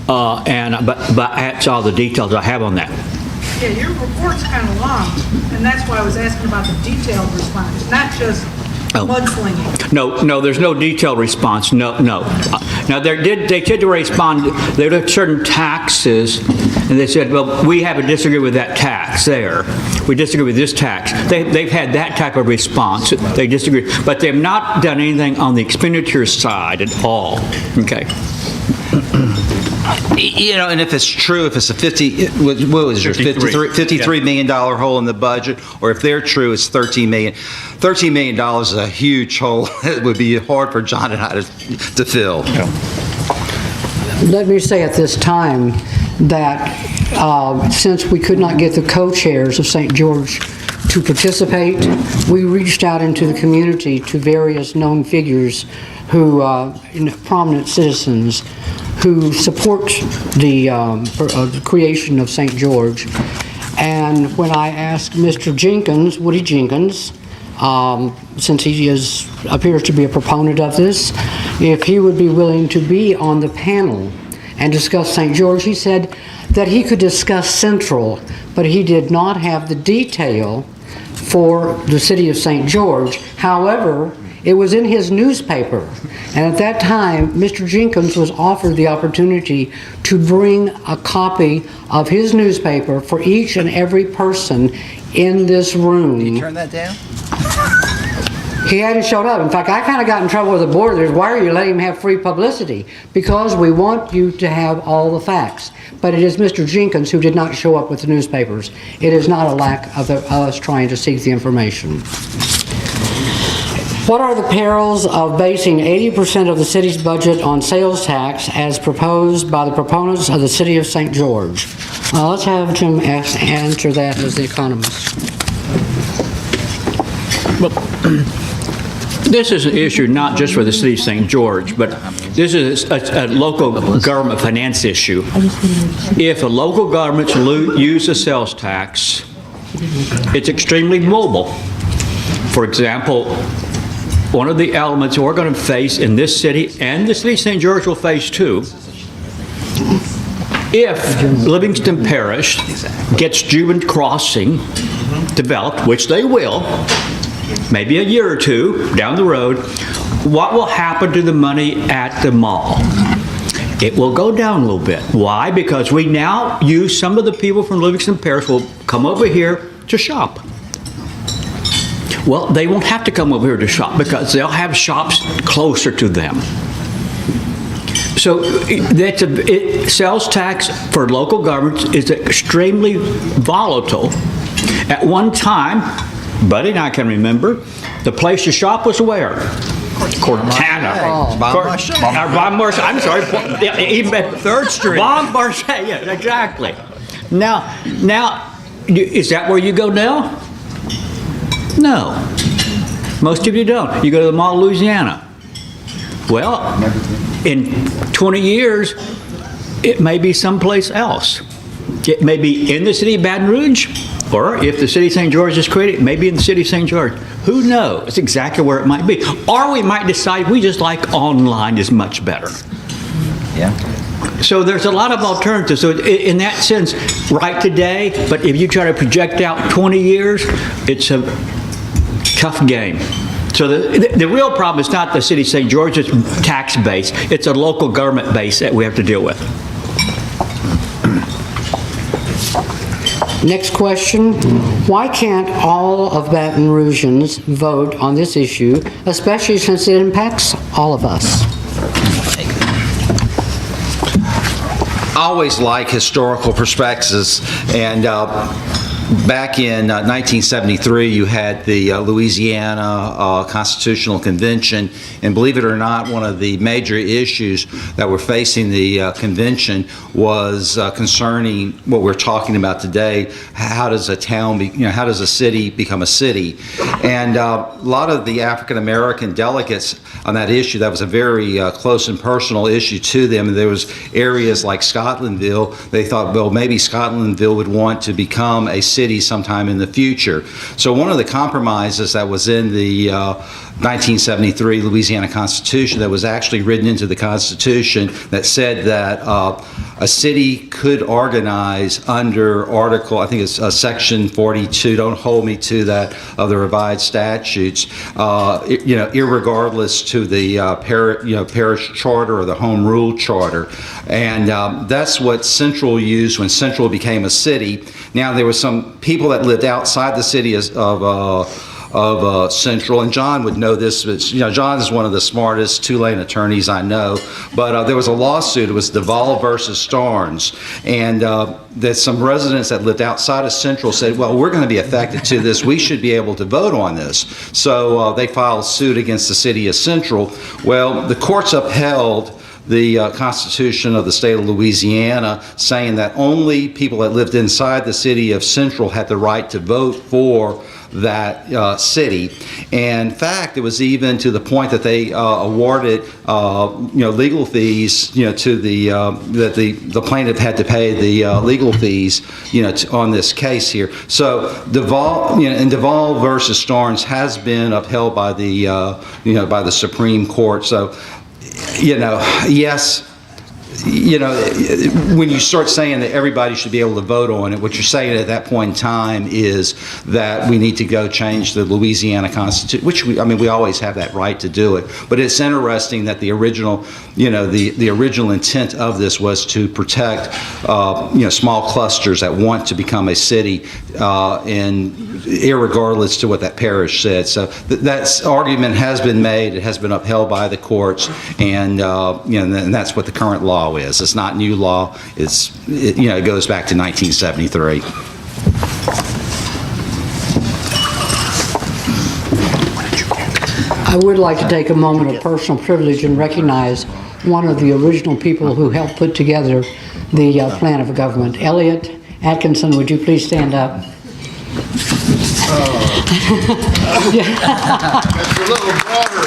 Speaker 5: But that's all the details I have on that.
Speaker 2: Yeah, your report's kind of long, and that's why I was asking about the detailed response, not just mudslinging.
Speaker 5: No, there's no detailed response. No. Now they did respond. There were certain taxes And they said, well, we have a disagree with that tax there. We disagree with this tax. They've had that type of response. They disagree. But they've not done anything on the expenditure side at all. Okay.
Speaker 4: You know, and if it's true, if it's a what was your $53 million hole in the budget, or if they're true, it's $13 million. $13 million is a huge hole. It would be hard for John and I to fill.
Speaker 1: Let me say at this time that since we could not get the co-chairs of St. George to participate, we reached out into the community to various known figures who, prominent citizens who support the creation of St. George. And when I asked Mr. Jenkins, Woody Jenkins, since he appears to be a proponent of this, if he would be willing to be on the panel and discuss St. George, he said that he could discuss Central, but he did not have the detail for the city of St. George. However, it was in his newspaper, and at that time, Mr. Jenkins was offered the opportunity to bring a copy of his newspaper for each and every person in this room.
Speaker 4: Did you turn that down?
Speaker 1: He hadn't showed up. In fact, I kind of got in trouble with the board. There's, why are you letting him have free publicity? Because we want you to have all the facts. But it is Mr. Jenkins who did not show up with the newspapers. It is not a lack of us trying to seek the information. What are the perils of basing 80% of the city's budget on sales tax as proposed by the proponents of the city of St. George? Let's have Jim answer that as the economist.
Speaker 5: Well, this is an issue not just for the city of St. George, but this is a local government finance issue. If a local government use a sales tax, it's extremely mobile. For example, one of the elements we're going to face in this city, and the city of St. George will face too, if Livingston Parish gets Jubin Crossing developed, which they will, maybe a year or two down the road, what will happen to the money at the mall? It will go down a little bit. Why? Because we now use some of the people from Livingston Parish will come over here to shop. Well, they won't have to come over here to shop because they'll have shops closer to them. So sales tax for local governments is extremely volatile. At one time, Buddy and I can remember, the place to shop was where? Cortana. Bon Marché. I'm sorry. Even 3rd Street. Bon Marché. Yeah, exactly. Now, is that where you go now? No. Most of you don't. You go to the Mall of Louisiana. Well, in 20 years, it may be someplace else. It may be in the city of Baton Rouge, or if the city of St. George is created, it may be in the city of St. George. Who knows exactly where it might be? Or we might decide we just like online is much better.
Speaker 4: Yeah.
Speaker 5: So there's a lot of alternatives. So in that sense, right today, but if you try to project out 20 years, it's a tough game. So the real problem is not the city of St. George's tax base. It's a local government base that we have to deal with.
Speaker 1: Next question. Why can't all of Baton Rougeans vote on this issue, especially since it impacts all of us?
Speaker 4: I always like historical perspectives, and back in 1973, you had the Louisiana Constitutional Convention, and believe it or not, one of the major issues that were facing the convention was concerning what we're talking about today. How does a town, how does a city become a city? And a lot of the African American delegates on that issue, that was a very close and personal issue to them. And there was areas like Scotlandville, they thought, well, maybe Scotlandville would want to become a city sometime in the future. So one of the compromises that was in the 1973 Louisiana Constitution that was actually written into the Constitution that said that a city could organize under Article, I think it's Section 42, don't hold me to that, of the revised statutes, irregardless to the parish charter or the home rule charter. And that's what Central used when Central became a city. Now, there were some people that lived outside the city of Central, and John would know this. But, John is one of the smartest Tulane attorneys I know. But there was a lawsuit. It was Duvall versus Starnes, and that some residents that lived outside of Central said, "Well, we're going to be affected to this. We should be able to vote on this." So they filed suit against the city of Central. Well, the courts upheld the Constitution of the state of Louisiana, saying that only people that lived inside the city of Central had the right to vote for that city. And in fact, it was even to the point that they awarded legal fees to that the plaintiff had to pay the legal fees on this case here. So Duvall and Duvall versus Starnes has been upheld by the by the Supreme Court. So yes, when you start saying that everybody should be able to vote on it, what you're saying at that point in time is that we need to go change the Louisiana Constitution, which we always have that right to do it. But it's interesting that the original, the original intent of this was to protect, small clusters that want to become a city, and irregardless to what that parish said. So that argument has been made. It has been upheld by the courts, and and that's what the current law is. It's not new law. It goes back to 1973.
Speaker 1: I would like to take a moment of personal privilege and recognize one of the original people who helped put together the plan of government. Elliot Atkinson, would you please stand up?
Speaker 8: It's a little broader.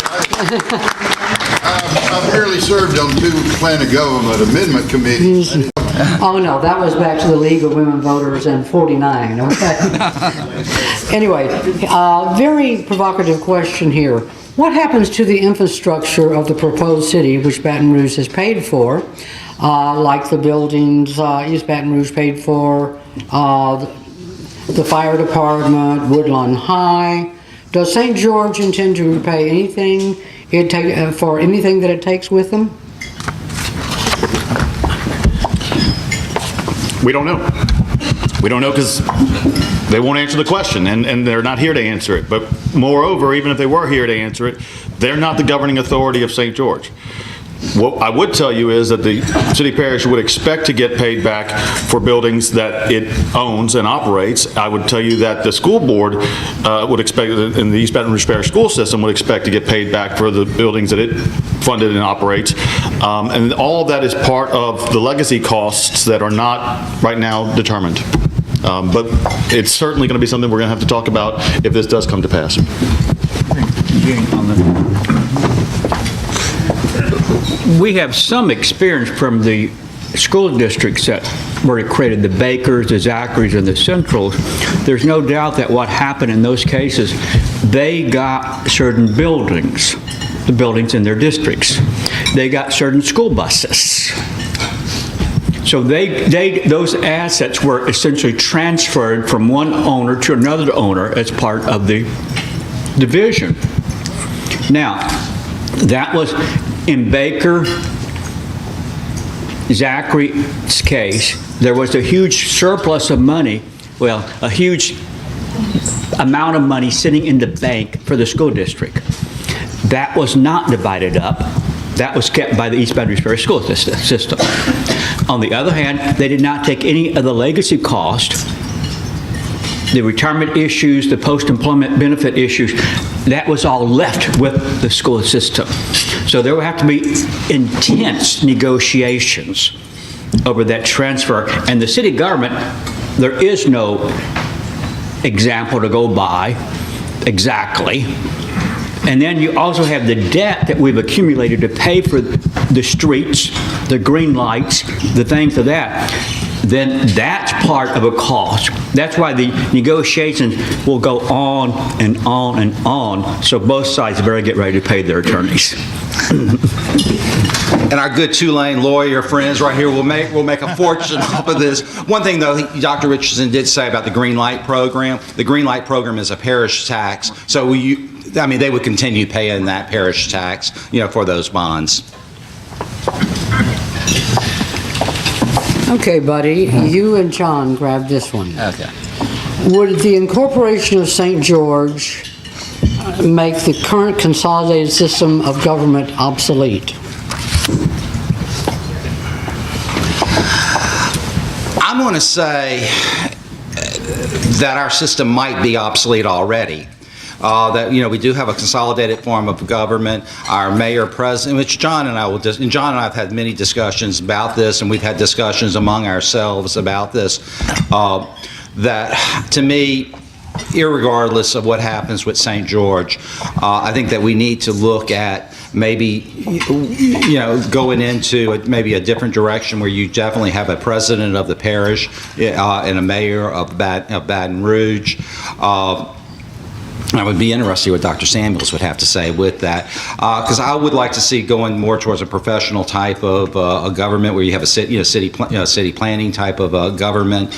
Speaker 8: I've merely served on 2 plan of government amendment committees.
Speaker 1: Oh, no, that was back to the League of Women Voters in '49, okay? Anyway, very provocative question here. What happens to the infrastructure of the proposed city, which Baton Rouge has paid for, like the buildings East Baton Rouge paid for, the fire department, Woodlawn High? Does St. George intend to repay anything for anything that it takes with them?
Speaker 7: We don't know. We don't know because they won't answer the question, and they're not here to answer it. But moreover, even if they were here to answer it, they're not the governing authority of St. George. What I would tell you is that the city parish would expect to get paid back for buildings that it owns and operates. I would tell you that the school board would expect, in the East Baton Rouge Parish School System, would expect to get paid back for the buildings that it funded and operates. And all of that is part of the legacy costs that are not right now determined. But it's certainly going to be something we're going to have to talk about if this does come to pass.
Speaker 5: We have some experience from the school districts that were created, the Bakers, the Zacharys, and the Centrals. There's no doubt that what happened in those cases, they got certain buildings, the buildings in their districts. They got certain school buses. So those assets were essentially transferred from one owner to another owner as part of the division. Now, that was in Baker Zachary's case. There was a huge surplus of money, well, a huge amount of money sitting in the bank for the school district. That was not divided up. That was kept by the East Baton Rouge Parish School System. On the other hand, they did not take any of the legacy cost, the retirement issues, the post-employment benefit issues. That was all left with the school system. So there will have to be intense negotiations over that transfer. And the city government, there is no example to go by exactly. And then you also have the debt that we've accumulated to pay for the streets, the green lights, the things of that. then that's part of a cost. That's why the negotiations will go on and on and on, so both sides better get ready to pay their attorneys.
Speaker 4: And our good Tulane lawyer friends right here will make a fortune off of this. One thing, though, Dr. Richardson did say about the Green Light program, the Green Light program is a parish tax, so they would continue paying that parish tax, for those bonds.
Speaker 1: Okay, buddy, you and John grab this one.
Speaker 4: Okay.
Speaker 1: Would the incorporation of St. George make the current consolidated system of government obsolete?
Speaker 4: I'm going to say that our system might be obsolete already. We do have a consolidated form of government. Our mayor, president, which John and I have had many discussions about this, and we've had discussions among ourselves about this. That to me, irregardless of what happens with St. George, I think that we need to look at maybe, going into maybe a different direction where you definitely have a president of the parish and a mayor of Baton Rouge. I would be interested what Dr. Samuels would have to say with that, because I would like to see going more towards a professional type of a government where you have a city planning type of government.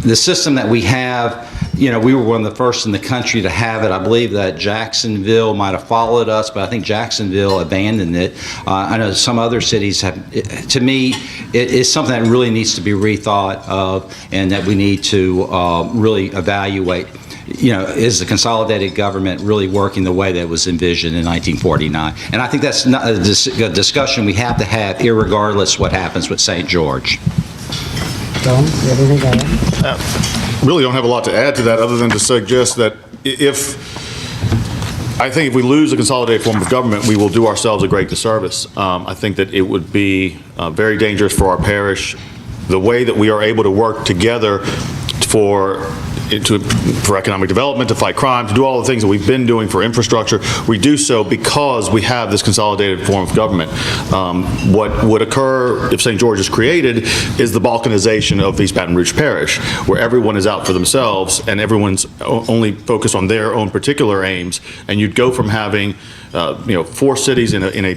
Speaker 4: The system that we have, we were one of the first in the country to have it. I believe that Jacksonville might have followed us, but I think Jacksonville abandoned it. I know some other cities have. To me, it is something that really needs to be rethought of, and that we need to really evaluate. Is the consolidated government really working the way that was envisioned in 1949? And I think that's not a discussion we have to have, irregardless what happens with St. George.
Speaker 1: John, you have anything to add?
Speaker 7: Really don't have a lot to add to that other than to suggest that I think if we lose a consolidated form of government, we will do ourselves a great disservice. I think that it would be very dangerous for our parish. The way that we are able to work together for economic development, to fight crime, to do all the things that we've been doing for infrastructure, we do so because we have this consolidated form of government. What would occur if St. George is created is the balkanization of East Baton Rouge Parish, where everyone is out for themselves and everyone's only focused on their own particular aims, and you'd go from having 4 cities in a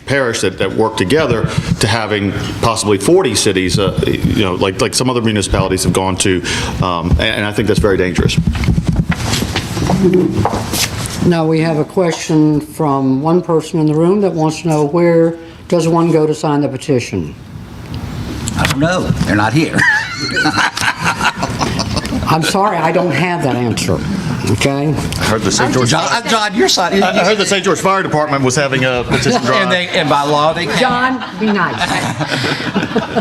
Speaker 7: parish that work together to having possibly 40 cities, like some other municipalities have gone to, and I think that's very dangerous.
Speaker 1: Now, we have a question from one person in the room that wants to know, where does one go to sign the petition?
Speaker 5: I don't know. They're not here.
Speaker 1: I'm sorry, I don't have that answer, okay?
Speaker 7: I heard the St. George.
Speaker 4: John, your side.
Speaker 7: I heard the St. George Fire Department was having a petition drive.
Speaker 4: And by law, they can.
Speaker 1: John, be nice.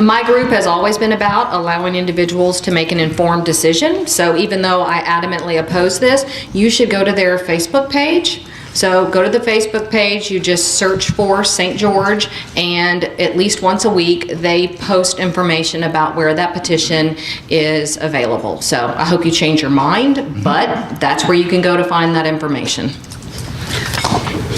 Speaker 6: My group has always been about allowing individuals to make an informed decision. So even though I adamantly oppose this, you should go to their Facebook page. So go to the Facebook page, you just search for St. George, and at least once a week they post information about where that petition is available. So I hope you change your mind, but that's where you can go to find that information.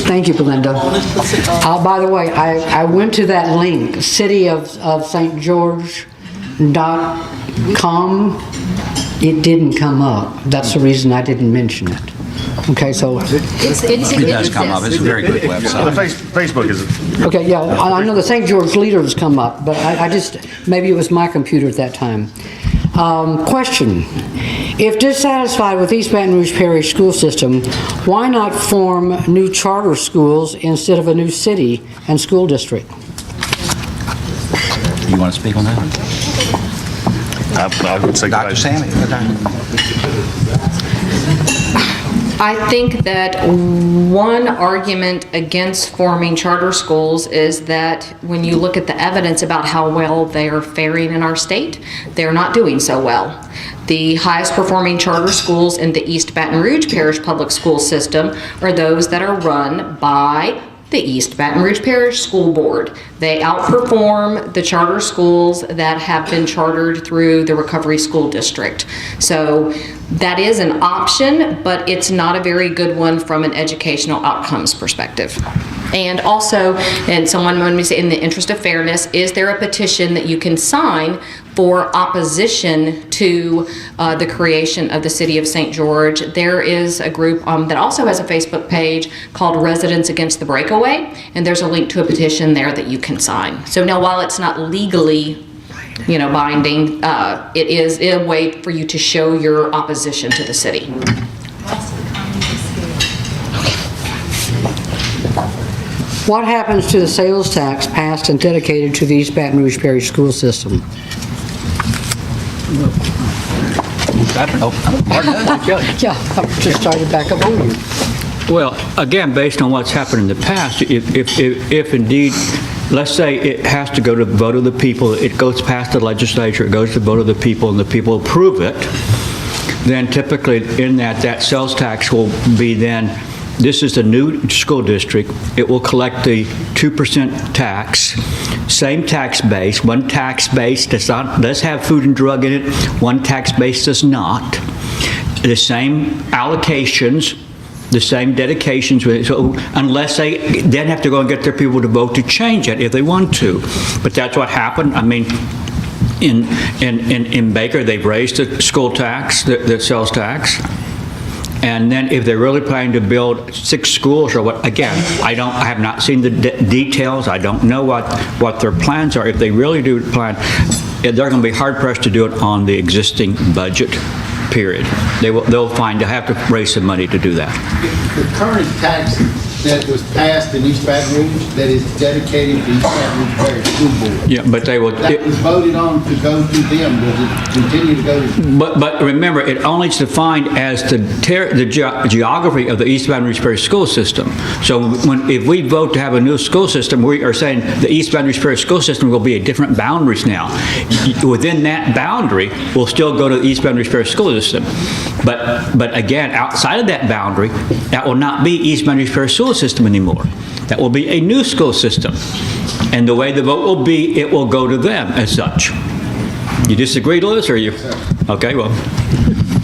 Speaker 1: Thank you, Belinda. By the way, I went to that link, cityofstgeorge.com. It didn't come up. That's the reason I didn't mention it. Okay, so...
Speaker 4: It does come up. It's a very good website.
Speaker 7: Facebook is...
Speaker 1: Okay, yeah, I know the St. George leaders come up, but I just, maybe it was my computer at that time. Question: if dissatisfied with East Baton Rouge Parish school system, why not form new charter schools instead of a new city and school district?
Speaker 4: You want to speak on that?
Speaker 7: I would say
Speaker 4: Dr. Sammy.
Speaker 6: I think that one argument against forming charter schools is that when you look at the evidence about how well they are faring in our state, they're not doing so well. The highest performing charter schools in the East Baton Rouge Parish Public School System are those that are run by the East Baton Rouge Parish School Board. They outperform the charter schools that have been chartered through the Recovery School District. So That is an option, but it's not a very good one from an educational outcomes perspective. And also, and someone wanted me to say, in the interest of fairness, is there a petition that you can sign for opposition to the creation of the City of St. George? There is a group that also has a Facebook page called Residents Against the Breakaway, and there's a link to a petition there that you can sign. So now, while it's not legally binding, it is a way for you to show your opposition to the city.
Speaker 1: What happens to the sales tax passed and dedicated to the East Baton Rouge Parish School System? Yeah, I just started back up on you.
Speaker 5: Well, again, based on what's happened in the past, if indeed, let's say it has to go to the vote of the people, it goes past the legislature, it goes to the vote of the people, and the people approve it, then typically in that sales tax will be then, this is the new school district, it will collect the 2% tax, same tax base. One tax base does have food and drug in it, one tax base does not. The same allocations, the same dedications, so unless they then have to go and get their people to vote to change it if they want to. But that's what happened. I mean, in Baker, they've raised the school tax, the sales tax. And then if they're really planning to build 6 schools or what, again, I have not seen the details. I don't know what their plans are. If they really do plan, they're going to be hard pressed to do it on the existing budget. Period. They'll have to raise some money to do that.
Speaker 9: The current tax that was passed in East Baton Rouge that is dedicated to East Baton Rouge Parish School Board.
Speaker 5: Yeah, but they will.
Speaker 9: That was voted on to go to them. Does it continue to go to?
Speaker 5: But remember, it only is defined as the geography of the East Baton Rouge Parish school system. So if we vote to have a new school system, we are saying the East Baton Rouge Parish school system will be at different boundaries now. Within that boundary, we'll still go to the East Baton Rouge Parish school system. But again, outside of that boundary, that will not be East Baton Rouge Parish school system anymore. That will be a new school system. And the way the vote will be, it will go to them as such. You disagree, Louis, or you? Okay, well.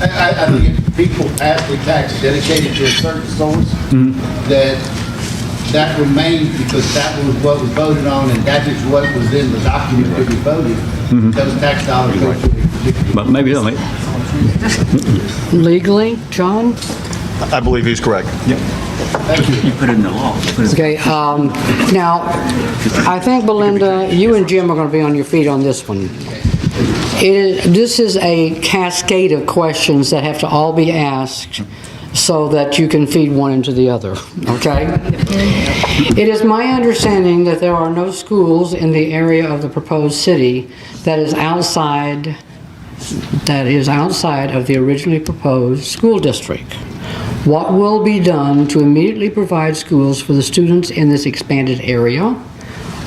Speaker 9: I think if people pass the tax dedicated to a certain source, that remains because that was what was voted on and that is what was in the document that we voted. Those tax dollars go to a particular.
Speaker 5: But maybe they'll make.
Speaker 1: Legally, John?
Speaker 7: I believe he's correct. Yep.
Speaker 5: You put it in the law.
Speaker 1: Okay, now, I think, Belinda, you and Jim are going to be on your feet on this one. This is a cascade of questions that have to all be asked so that you can feed one into the other, okay? It is my understanding that there are no schools in the area of the proposed city that is outside of the originally proposed school district. What will be done to immediately provide schools for the students in this expanded area?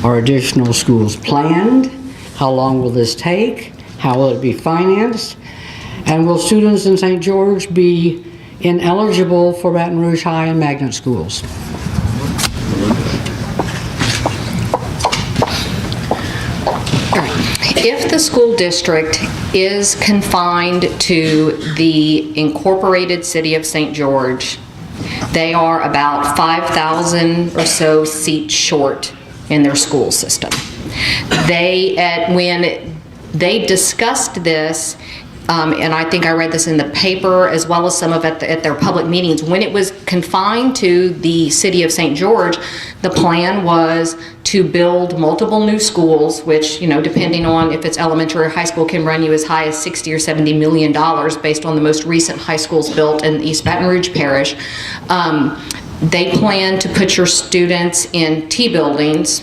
Speaker 1: Are additional schools planned? How long will this take? How will it be financed? And will students in St. George be ineligible for Baton Rouge High and magnet schools?
Speaker 6: If the school district is confined to the incorporated city of St. George, they are about 5,000 or so seats short in their school system. When they discussed this, and I think I read this in the paper as well as some of it at their public meetings, when it was confined to the city of St. George, the plan was to build multiple new schools, which, depending on if it's elementary or high school, can run you as high as $60 or $70 million based on the most recent high schools built in East Baton Rouge Parish. They plan to put your students in T buildings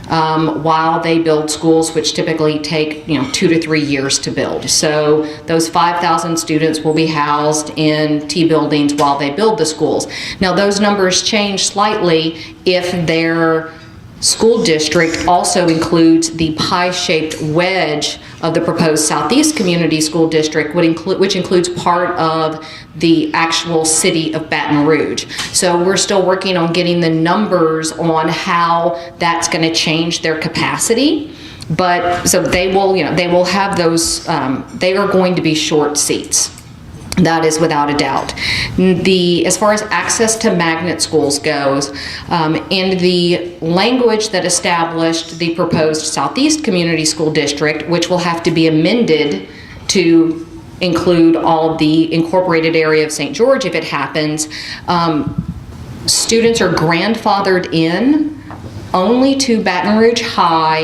Speaker 6: while they build schools, which typically take 2 to 3 years to build. So those 5,000 students will be housed in T buildings while they build the schools. Now those numbers change slightly if their school district also includes the pie-shaped wedge of the proposed Southeast Community School District, which includes part of the actual city of Baton Rouge. So we're still working on getting the numbers on how that's going to change their capacity. But so they will have those. They are going to be short seats. That is without a doubt. As far as access to magnet schools goes, in the language that established the proposed Southeast Community School District, which will have to be amended to include all of the incorporated area of St. George if it happens, students are grandfathered in only to Baton Rouge High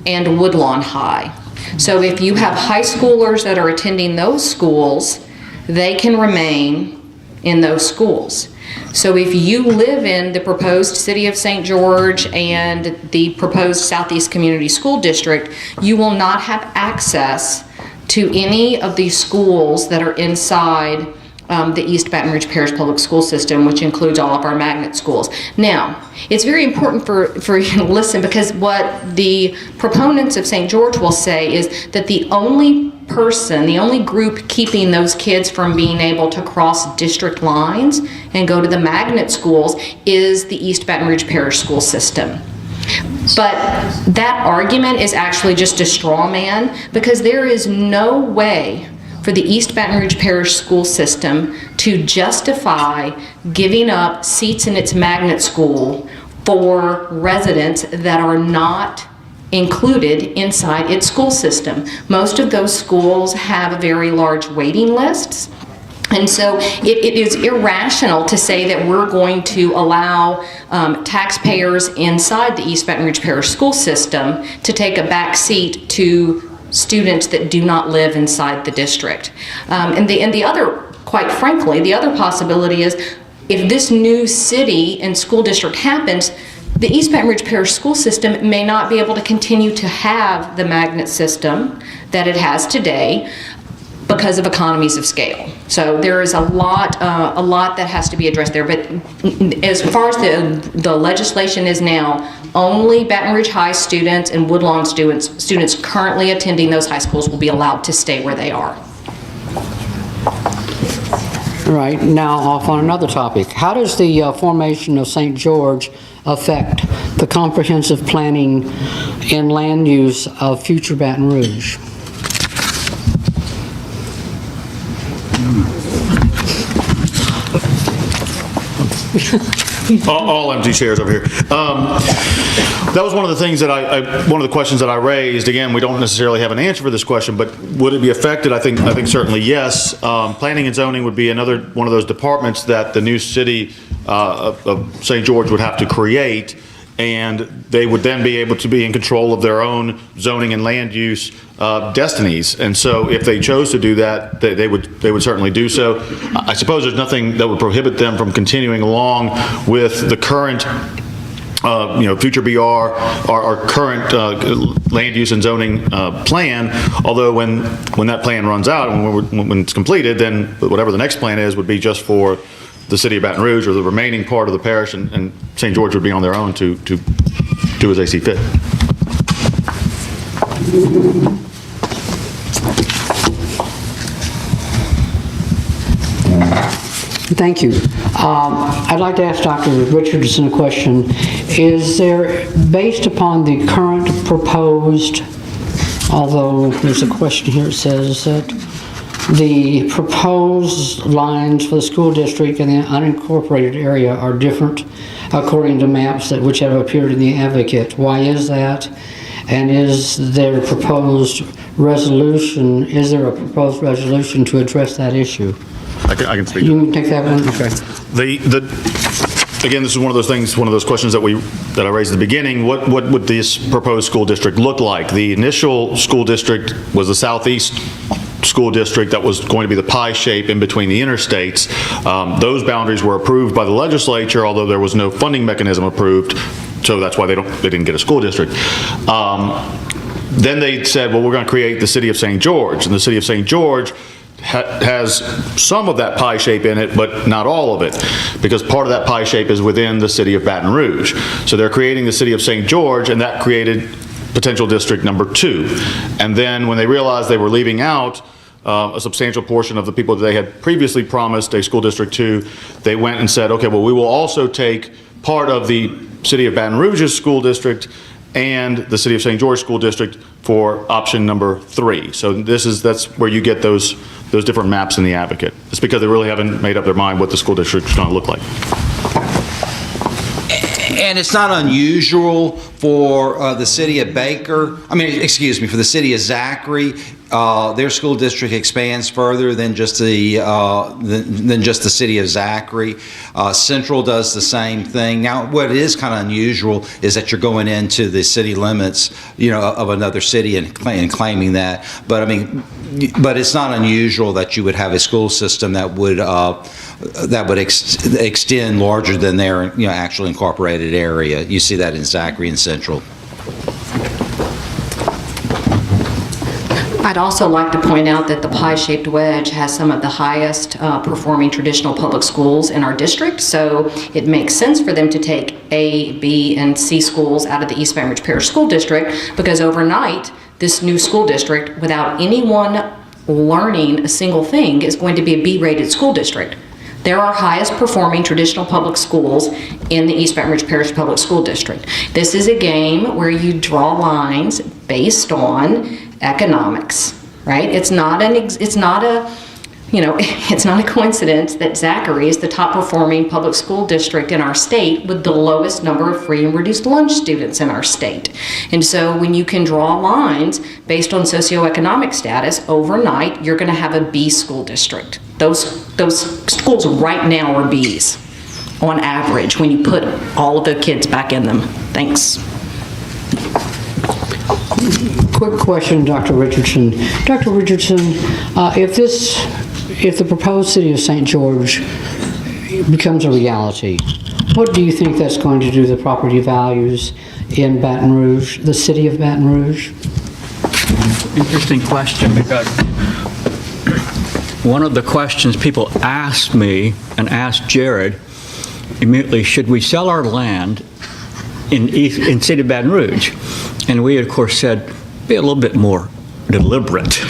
Speaker 6: and Woodlawn High. So if you have high schoolers that are attending those schools, they can remain in those schools. So if you live in the proposed City of St. George and the proposed Southeast Community School District, you will not have access to any of these schools that are inside the East Baton Rouge Parish Public School System, which includes all of our magnet schools. Now, it's very important for you to listen, because what the proponents of St. George will say is that the only group keeping those kids from being able to cross district lines and go to the magnet schools is the East Baton Rouge Parish School System. But that argument is actually just a straw man, because there is no way for the East Baton Rouge Parish School System to justify giving up seats in its magnet school for residents that are not included inside its school system. Most of those schools have very large waiting lists. And so it is irrational to say that we're going to allow taxpayers inside the East Baton Rouge Parish School System to take a back seat to students that do not live inside the district. And the other, quite frankly, the other possibility is, if this new city and school district happens, the East Baton Rouge Parish School System may not be able to continue to have the magnet system that it has today because of economies of scale. So there is a lot that has to be addressed there. But as far as the legislation is now, only Baton Rouge High students and Woodlawn students currently attending those high schools will be allowed to stay where they are.
Speaker 1: Right, now off on another topic. How does the formation of St. George affect the comprehensive planning and land use of future Baton Rouge?
Speaker 7: All empty chairs over here. That was one of the things that one of the questions that I raised. Again, we don't necessarily have an answer for this question, but would it be affected? I think certainly yes. Planning and zoning would be another one of those departments that the new city of St. George would have to create, and they would then be able to be in control of their own zoning and land use destinies. And so if they chose to do that, they would certainly do so. I suppose there's nothing that would prohibit them from continuing along with the current future BR, our current land use and zoning plan, although when that plan runs out and when it's completed, then whatever the next plan is would be just for the city of Baton Rouge or the remaining part of the parish, and St. George would be on their own to do as they see fit.
Speaker 1: Thank you. I'd like to ask Dr. Richardson a question. Is there, based upon the current proposed, although there's a question here that says that the proposed lines for the school district and the unincorporated area are different according to maps which have appeared in the Advocate. Why is that? And is there a proposed resolution to address that issue?
Speaker 7: I can speak.
Speaker 1: You can take that one? Okay.
Speaker 7: Again, this is one of those things, one of those questions that I raised at the beginning. What would this proposed school district look like? The initial school district was the Southeast School District that was going to be the pie shape in between the interstates. Those boundaries were approved by the legislature, although there was no funding mechanism approved, so that's why they didn't get a school district. Then they said, well, we're going to create the city of St. George, and the city of St. George has some of that pie shape in it, but not all of it, because part of that pie shape is within the city of Baton Rouge. So they're creating the city of St. George, and that created potential district number 2. And then when they realized they were leaving out a substantial portion of the people that they had previously promised a school district 2, they went and said, okay, well, we will also take part of the city of Baton Rouge's school district and the city of St. George School District for option number 3. So that's where you get those those different maps in the Advocate. It's because they really haven't made up their mind what the school district is going to look like.
Speaker 4: And it's not unusual for the city of Baker, for the city of Zachary, their school district expands further than just the city of Zachary. Central does the same thing. Now, what is kind of unusual is that you're going into the city limits, of another city and claiming that. But but it's not unusual that you would have a school system that would extend larger than their actual incorporated area. You see that in Zachary and Central.
Speaker 6: I'd also like to point out that the pie-shaped wedge has some of the highest performing traditional public schools in our district, so it makes sense for them to take A, B, and C schools out of the East Baton Rouge Parish School District, because overnight, this new school district, without anyone learning a single thing, is going to be a B-rated school district. They're our highest performing traditional public schools in the East Baton Rouge Parish Public School District. This is a game where you draw lines based on economics, right? It's not a coincidence that Zachary is the top performing public school district in our state with the lowest number of free and reduced lunch students in our state. And so when you can draw lines based on socioeconomic status, overnight you're going to have a B school district. Those schools right now are Bs on average when you put all of the kids back in them. Thanks.
Speaker 1: Quick question, Dr. Richardson. Dr. Richardson, if the proposed city of St. George becomes a reality, what do you think that's going to do to the property values in Baton Rouge, the city of Baton Rouge?
Speaker 5: Interesting question, because one of the questions people asked me and asked Jared immediately, should we sell our land in city of Baton Rouge? And we, of course, said, be a little bit more deliberate.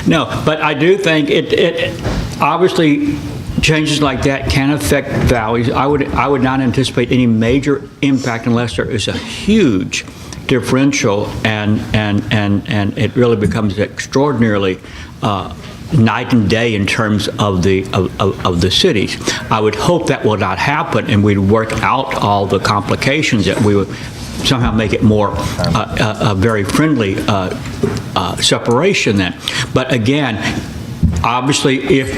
Speaker 5: No, but I do think it obviously changes like that can affect values. I would not anticipate any major impact unless there is a huge differential and it really becomes extraordinarily night and day in terms of the cities. I would hope that will not happen, and we'd work out all the complications, that we would somehow make it more a very friendly separation then. But again, obviously, if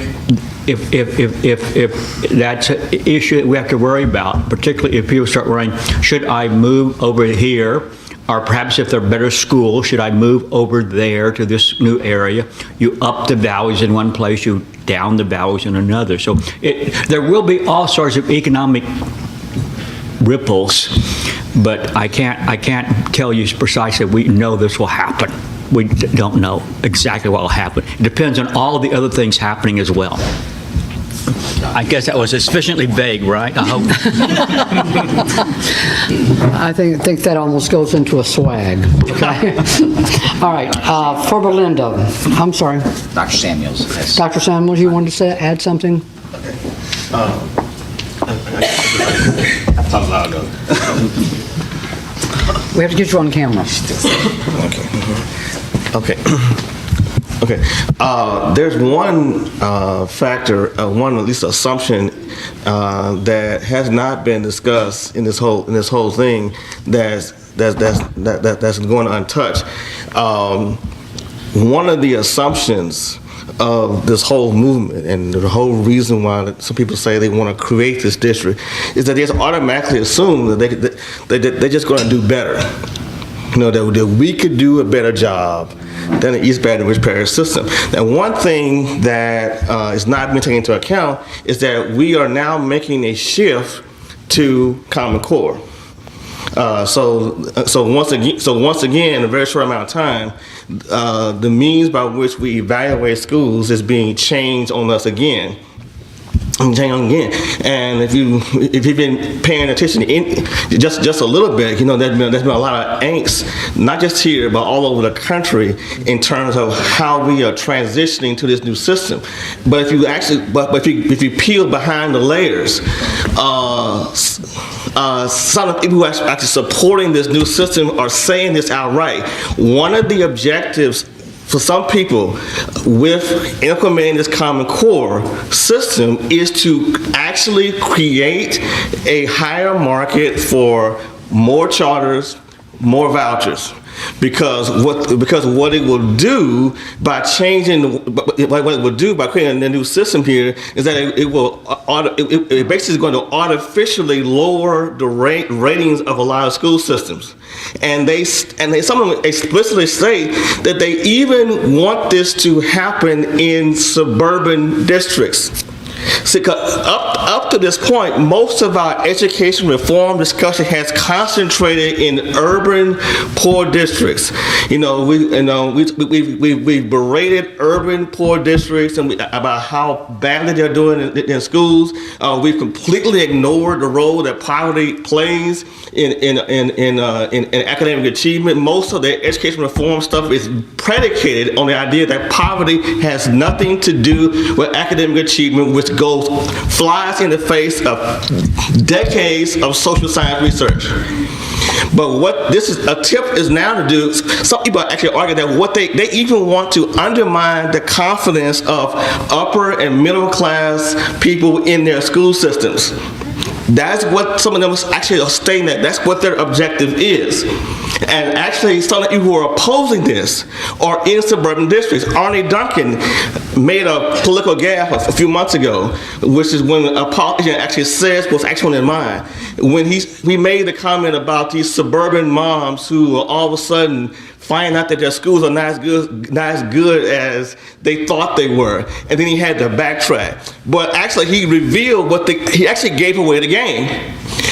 Speaker 5: that's an issue that we have to worry about, particularly if people start worrying, should I move over here? Or perhaps if they're better schools, should I move over there to this new area? You up the values in one place, you down the values in another. So there will be all sorts of economic ripples, but I can't tell you precisely we know this will happen. We don't know exactly what will happen. It depends on all of the other things happening as well. I guess that was sufficiently vague, right? I hope.
Speaker 1: I think that almost goes into a swag. Okay. All right. For Belinda, I'm sorry.
Speaker 4: Dr. Samuels. Yes.
Speaker 1: Dr. Samuels, you wanted to add something?
Speaker 3: Talk loud though.
Speaker 1: We have to get you on camera.
Speaker 3: Okay. There's one factor, one at least assumption that has not been discussed in this whole thing that's going untouched. One of the assumptions of this whole movement and the whole reason why some people say they want to create this district is that they just automatically assume that they're just going to do better. That we could do a better job than the East Baton Rouge Parish system. Now, one thing that is not being taken into account is that we are now making a shift to Common Core. So once again, in a very short amount of time, the means by which we evaluate schools is being changed on us again. And if you've been paying attention just a little bit, there's been a lot of angst, not just here but all over the country, in terms of how we are transitioning to this new system. But if you peel behind the layers, some of the people who are actually supporting this new system are saying this outright. One of the objectives for some people with implementing this Common Core system is to actually create a higher market for more charters, more vouchers. Because what it will do by changing, what it will do by creating a new system here is that it basically is going to artificially lower the ratings of a lot of school systems, and some of them explicitly say that they even want this to happen in suburban districts. See, up to this point, most of our education reform discussion has concentrated in urban poor districts. We've berated urban poor districts about how badly they're doing in schools. We've completely ignored the role that poverty plays in academic achievement. Most of the education reform stuff is predicated on the idea that poverty has nothing to do with academic achievement, which flies in the face of decades of social science research. But what this attempt is now to do, some people actually argue that they even want to undermine the confidence of upper and middle class people in their school systems. That's what some of them actually are stating, that's what their objective is. And actually, some of you who are opposing this are in suburban districts. Arne Duncan made a political gaffe a few months ago, which is when a politician actually says what's actually in mind. When he made the comment about these suburban moms who are all of a sudden find out that their schools are not as good as they thought they were, and then he had to backtrack. But actually, he revealed he actually gave away the game.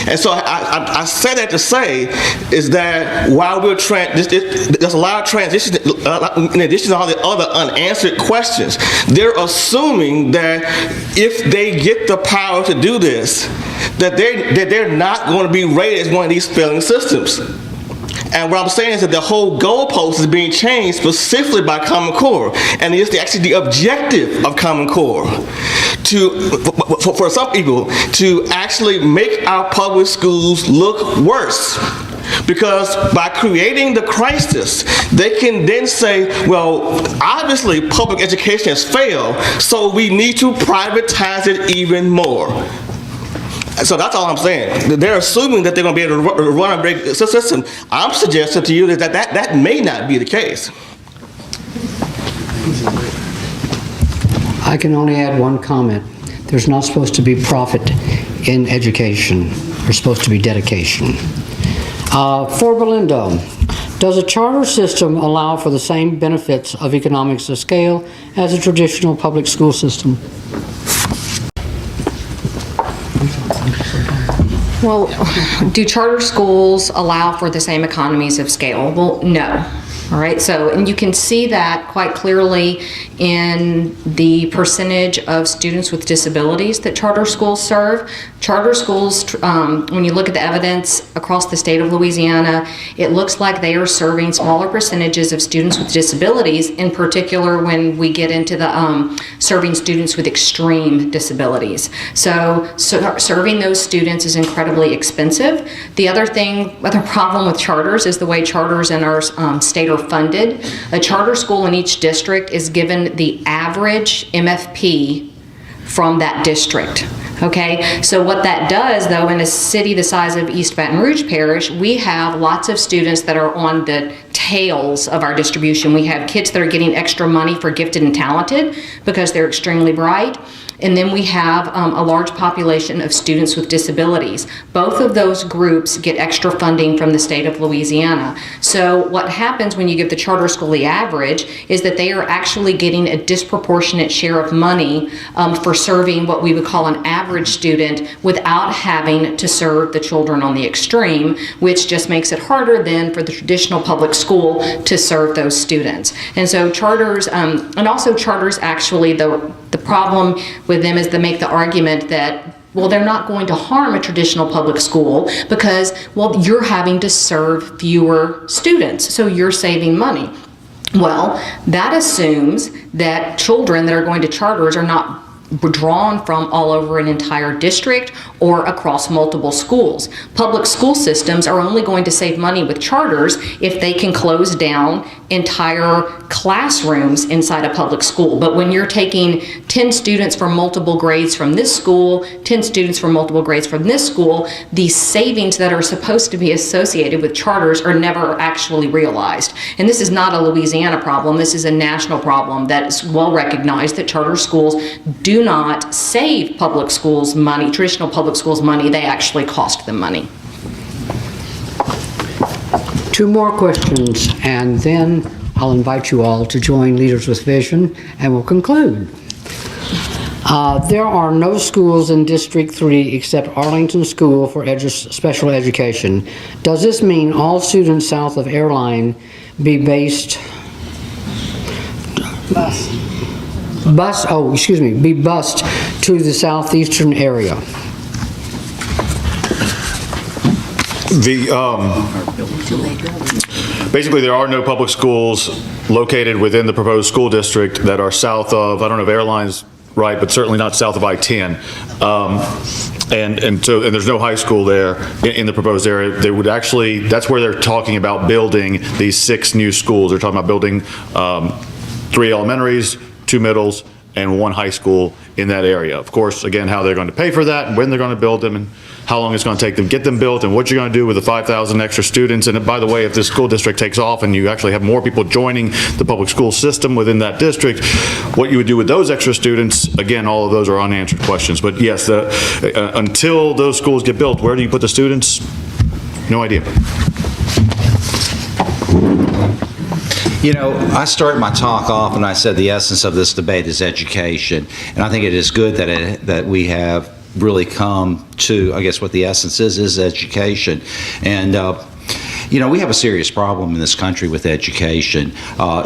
Speaker 3: And so I say that to say is that while there's a lot of transition, in addition to all the other unanswered questions, they're assuming that if they get the power to do this, that they're not going to be rated as one of these failing systems. And what I'm saying is that the whole goalpost is being changed specifically by Common Core. And it's actually the objective of Common Core for some people to actually make our public schools look worse. Because by creating the crisis, they can then say, well, obviously public education has failed, so we need to privatize it even more. So that's all I'm saying. They're assuming that they're going to be able to run a big system. I'm suggesting to you that may not be the case.
Speaker 1: I can only add one comment. There's not supposed to be profit in education. There's supposed to be dedication. For Belinda, does a charter system allow for the same benefits of economics of scale as a traditional public school system?
Speaker 6: Well, do charter schools allow for the same economies of scale? Well, no. All right, so, and you can see that quite clearly in the percentage of students with disabilities that charter schools serve. Charter schools, when you look at the evidence across the state of Louisiana, it looks like they are serving smaller percentages of students with disabilities, in particular when we get into the serving students with extreme disabilities. So serving those students is incredibly expensive. The other problem with charters is the way charters in our state are funded. A charter school in each district is given the average MFP from that district. Okay, so what that does, though, in a city the size of East Baton Rouge Parish, we have lots of students that are on the tails of our distribution. We have kids that are getting extra money for gifted and talented because they're extremely bright. And then we have a large population of students with disabilities. Both of those groups get extra funding from the state of Louisiana. So what happens when you give the charter school the average is that they are actually getting a disproportionate share of money for serving what we would call an average student without having to serve the children on the extreme, which just makes it harder then for the traditional public school to serve those students. And so charters, and also charters actually, the problem with them is they make the argument that, well, they're not going to harm a traditional public school because, well, you're having to serve fewer students, so you're saving money. Well, that assumes that children that are going to charters are not drawn from all over an entire district or across multiple schools. Public school systems are only going to save money with charters if they can close down entire classrooms inside a public school. But when you're taking 10 students from multiple grades from this school, 10 students from multiple grades from this school, the savings that are supposed to be associated with charters are never actually realized. And this is not a Louisiana problem. This is a national problem that is well recognized, that charter schools do not save public schools money, traditional public schools money. They actually cost them money.
Speaker 1: 2 more questions, and then I'll invite you all to join Leaders with Vision, and we'll conclude. There are no schools in District 3 except Arlington School for Special Education. Does this mean all students south of Airline be bused to the southeastern area?
Speaker 7: Basically, there are no public schools located within the proposed school district that are south of, I don't know if Airline's right, but certainly not south of I-10. And there's no high school there in the proposed area. They would actually, that's where they're talking about building these 6 new schools. They're talking about building 3 elementaries, 2 middles, and 1 high school in that area. Of course, again, how they're going to pay for that, and when they're going to build them, and how long it's going to take them to get them built, and what you're going to do with the 5,000 extra students. And by the way, if this school district takes off and you actually have more people joining the public school system within that district, what you would do with those extra students, again, all of those are unanswered questions. But yes, until those schools get built, where do you put the students? No idea.
Speaker 4: You know, I started my talk off and I said the essence of this debate is education. And I think it is good that we have really come to, I guess what the essence is education. And, you know, we have a serious problem in this country with education.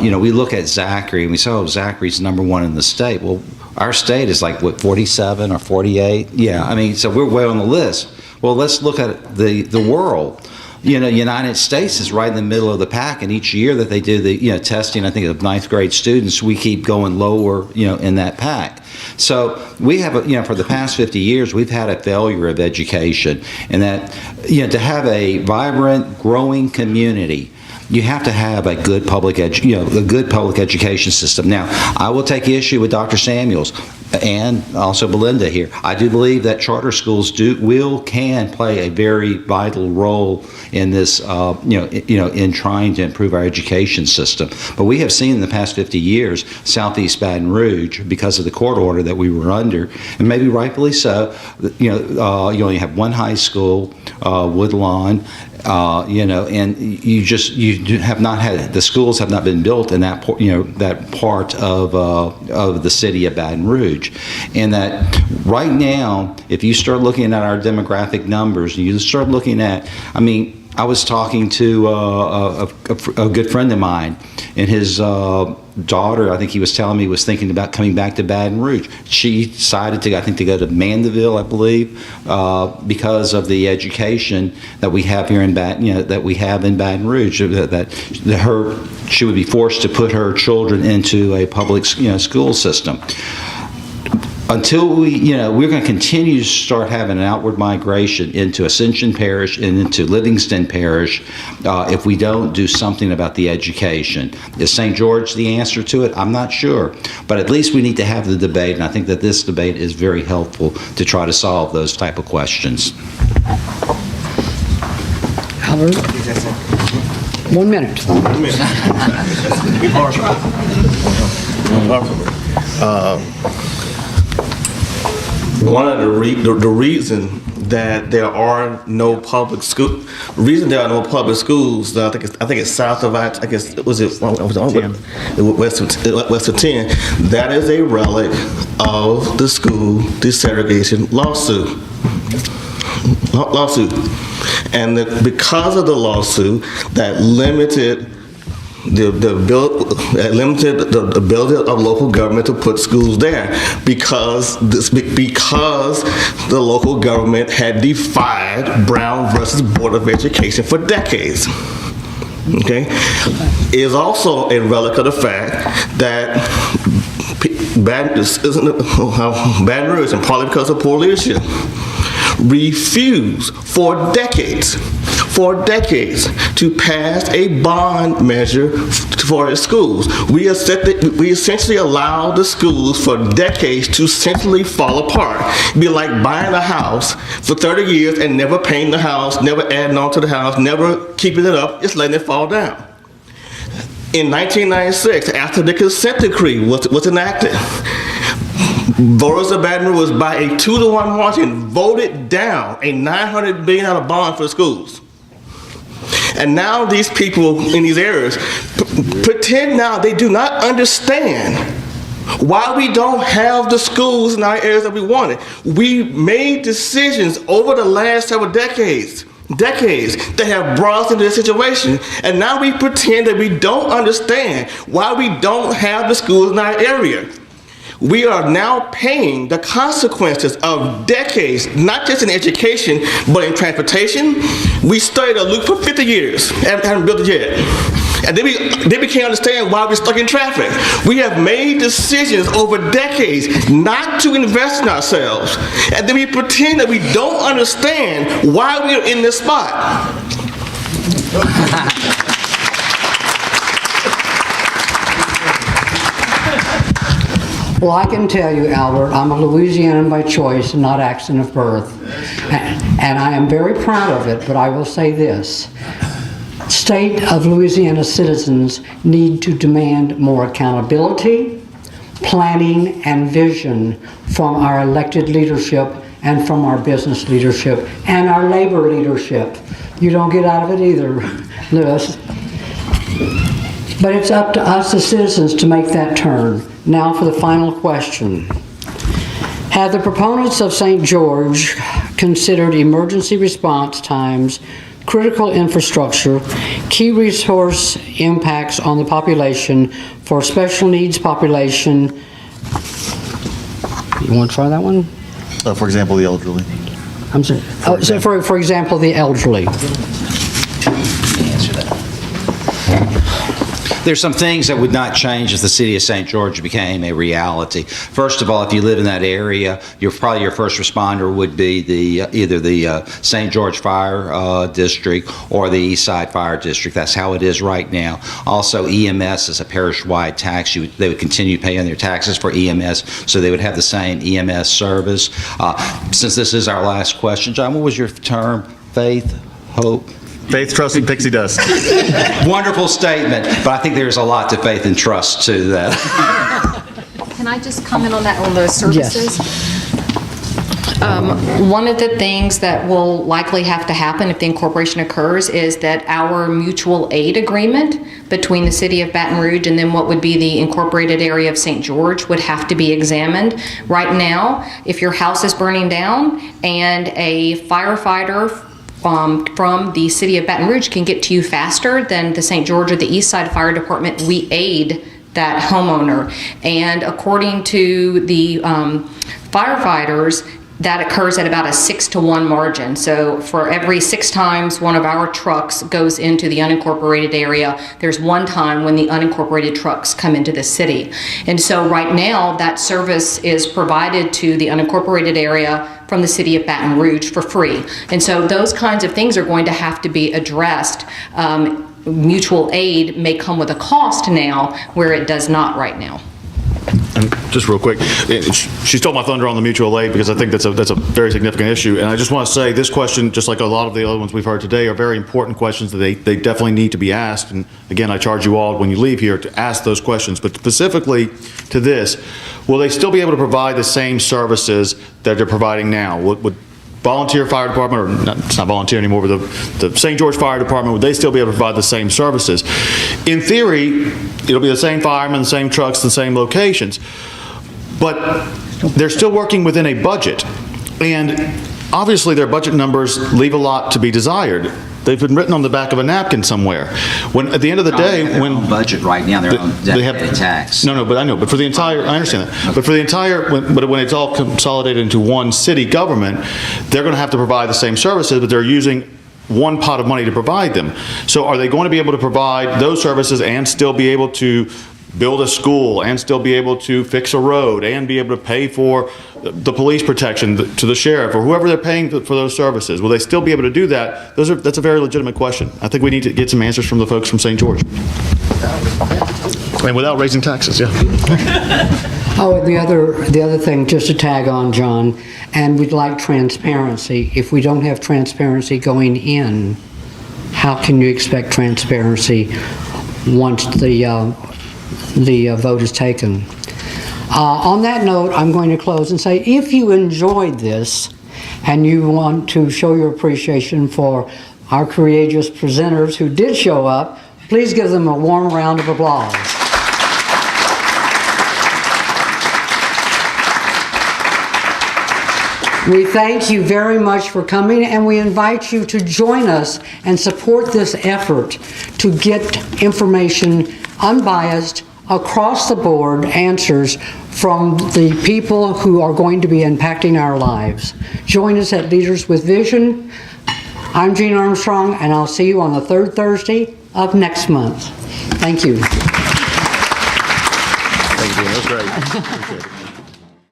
Speaker 4: You know, we look at Zachary and we say, oh, Zachary's #1 in the state. Well, our state is like, what, 47 or 48? Yeah, I mean, so we're way on the list. Well, let's look at the world. You know, United States is right in the middle of the pack, and each year that they do the, you know, testing, I think of 9th grade students, we keep going lower, you know, in that pack. So we have, you know, for the past 50 years, we've had a failure of education, and that, you know, to have a vibrant, growing community, you have to have a good public education system. Now, I will take issue with Dr. Samuels and also Belinda here. I do believe that charter schools can play a very vital role in this, in trying to improve our education system. But we have seen in the past 50 years, Southeast Baton Rouge, because of the court order that we were under, and maybe rightfully so, you only have 1 high school, Woodlawn. And you have not had, the schools have not been built in that part of the city of Baton Rouge, and that right now, if you start looking at our demographic numbers, and you start looking at, I mean, I was talking to a good friend of mine, and his daughter, I think he was telling me, was thinking about coming back to Baton Rouge. She decided to, I think, to go to Mandeville, I believe, because of the education that we have here in Baton Rouge. She would be forced to put her children into a public, school system. Until we're going to continue to start having an outward migration into Ascension Parish and into Livingston Parish if we don't do something about the education. Is St. George the answer to it? I'm not sure. But at least we need to have the debate, and I think that this debate is very helpful to try to solve those type of questions.
Speaker 1: Albert? 1 minute.
Speaker 3: One of the reason that there are no public schools, I think it's south of West of 10. That is a relic of the school desegregation lawsuit. And that because of the lawsuit that limited the ability of local government to put schools there, because the local government had defied Brown versus Board of Education for decades. Okay? It is also a relic of the fact that Baton Rouge, and partly because of poor leadership, refused for decades to pass a bond measure for its schools. We essentially allowed the schools for decades to essentially fall apart. It'd be like buying a house for 30 years and never painting the house, never adding on to the house, never keeping it up, just letting it fall down. In 1996, after the consent decree was enacted, voters of Baton Rouge, by a 2-to-1 margin, voted down a $900 billion bond for the schools. And now these people in these areas pretend now they do not understand why we don't have the schools in our areas that we wanted. We made decisions over the last several decades that have brought us into this situation, and now we pretend that we don't understand why we don't have the schools in our area. We are now paying the consequences of decades, not just in education, but in transportation. We studied a loop for 50 years and haven't built it yet. And then we can't understand why we're stuck in traffic. We have made decisions over decades not to invest in ourselves. And then we pretend that we don't understand why we're in this spot.
Speaker 1: Well, I can tell you, Albert, I'm a Louisianan by choice, not accident of birth. And I am very proud of it, but I will say this. State of Louisiana citizens need to demand more accountability, planning, and vision from our elected leadership and from our business leadership and our labor leadership. You don't get out of it either, Lewis. But it's up to us, the citizens, to make that turn. Now for the final question. Have the proponents of St. George considered emergency response times, critical infrastructure, key resource impacts on the population for special needs population? You want to try that one?
Speaker 10: For example, the elderly.
Speaker 1: I'm sorry. So for example, the elderly.
Speaker 4: There's some things that would not change if the city of St. George became a reality. First of all, if you live in that area, your first responder would be either the St. George Fire District or the East Side Fire District. That's how it is right now. Also, EMS is a parish-wide tax. They would continue paying their taxes for EMS, so they would have the same EMS service. Since this is our last question, John, what was your term? Faith, hope?
Speaker 10: Faith, trust, and pixie dust.
Speaker 4: Wonderful statement, but I think there's a lot to faith and trust to that.
Speaker 6: Can I just comment on that, on those services?
Speaker 1: Yes.
Speaker 6: One of the things that will likely have to happen if the incorporation occurs is that our mutual aid agreement between the city of Baton Rouge and then what would be the incorporated area of St. George would have to be examined. Right now, if your house is burning down and a firefighter from the city of Baton Rouge can get to you faster than the St. George or the East Side Fire Department, we aid that homeowner. And according to the firefighters, that occurs at about a 6-to-1 margin. So for every 6 times one of our trucks goes into the unincorporated area, there's 1 time when the unincorporated trucks come into the city. And so right now, that service is provided to the unincorporated area from the city of Baton Rouge for free. And so those kinds of things are going to have to be addressed. Mutual aid may come with a cost now where it does not right now.
Speaker 7: And just real quick, she stole my thunder on the mutual aid because I think that's a very significant issue. And I just want to say this question, just like a lot of the other ones we've heard today, are very important questions that they definitely need to be asked. And again, I charge you all when you leave here to ask those questions. But specifically to this, will they still be able to provide the same services that they're providing now? Would volunteer fire department, or not, it's not volunteer anymore, but the St. George Fire Department, would they still be able to provide the same services? In theory, it'll be the same firemen, the same trucks, the same locations, but they're still working within a budget, and obviously their budget numbers leave a lot to be desired. They've been written on the back of a napkin somewhere. When at the end of the day,
Speaker 4: their
Speaker 7: when
Speaker 4: own budget right now, their own dedicated tax.
Speaker 7: No, but I know. But for the entire, I understand that. But for the entire, when it's all consolidated into one city government, they're going to have to provide the same services, but they're using one pot of money to provide them. So are they going to be able to provide those services and still be able to build a school and still be able to fix a road and be able to pay for the police protection to the sheriff or whoever they're paying for those services? Will they still be able to do that? That's a very legitimate question. I think we need to get some answers from the folks from St. George.
Speaker 10: And without raising taxes, yeah.
Speaker 1: Oh, and the other thing, just to tag on, John, and we'd like transparency. If we don't have transparency going in, how can you expect transparency once the vote is taken? On that note, I'm going to close and say, if you enjoyed this and you want to show your appreciation for our courageous presenters who did show up, please give them a warm round of applause. We thank you very much for coming, and we invite you to join us and support this effort to get information, unbiased, across the board answers from the people who are going to be impacting our lives. Join us at Leaders with Vision. I'm Jean Armstrong, and I'll see you on the third Thursday of next month. Thank you.
Speaker 10: Thank you, Dean. That was great. Appreciate it.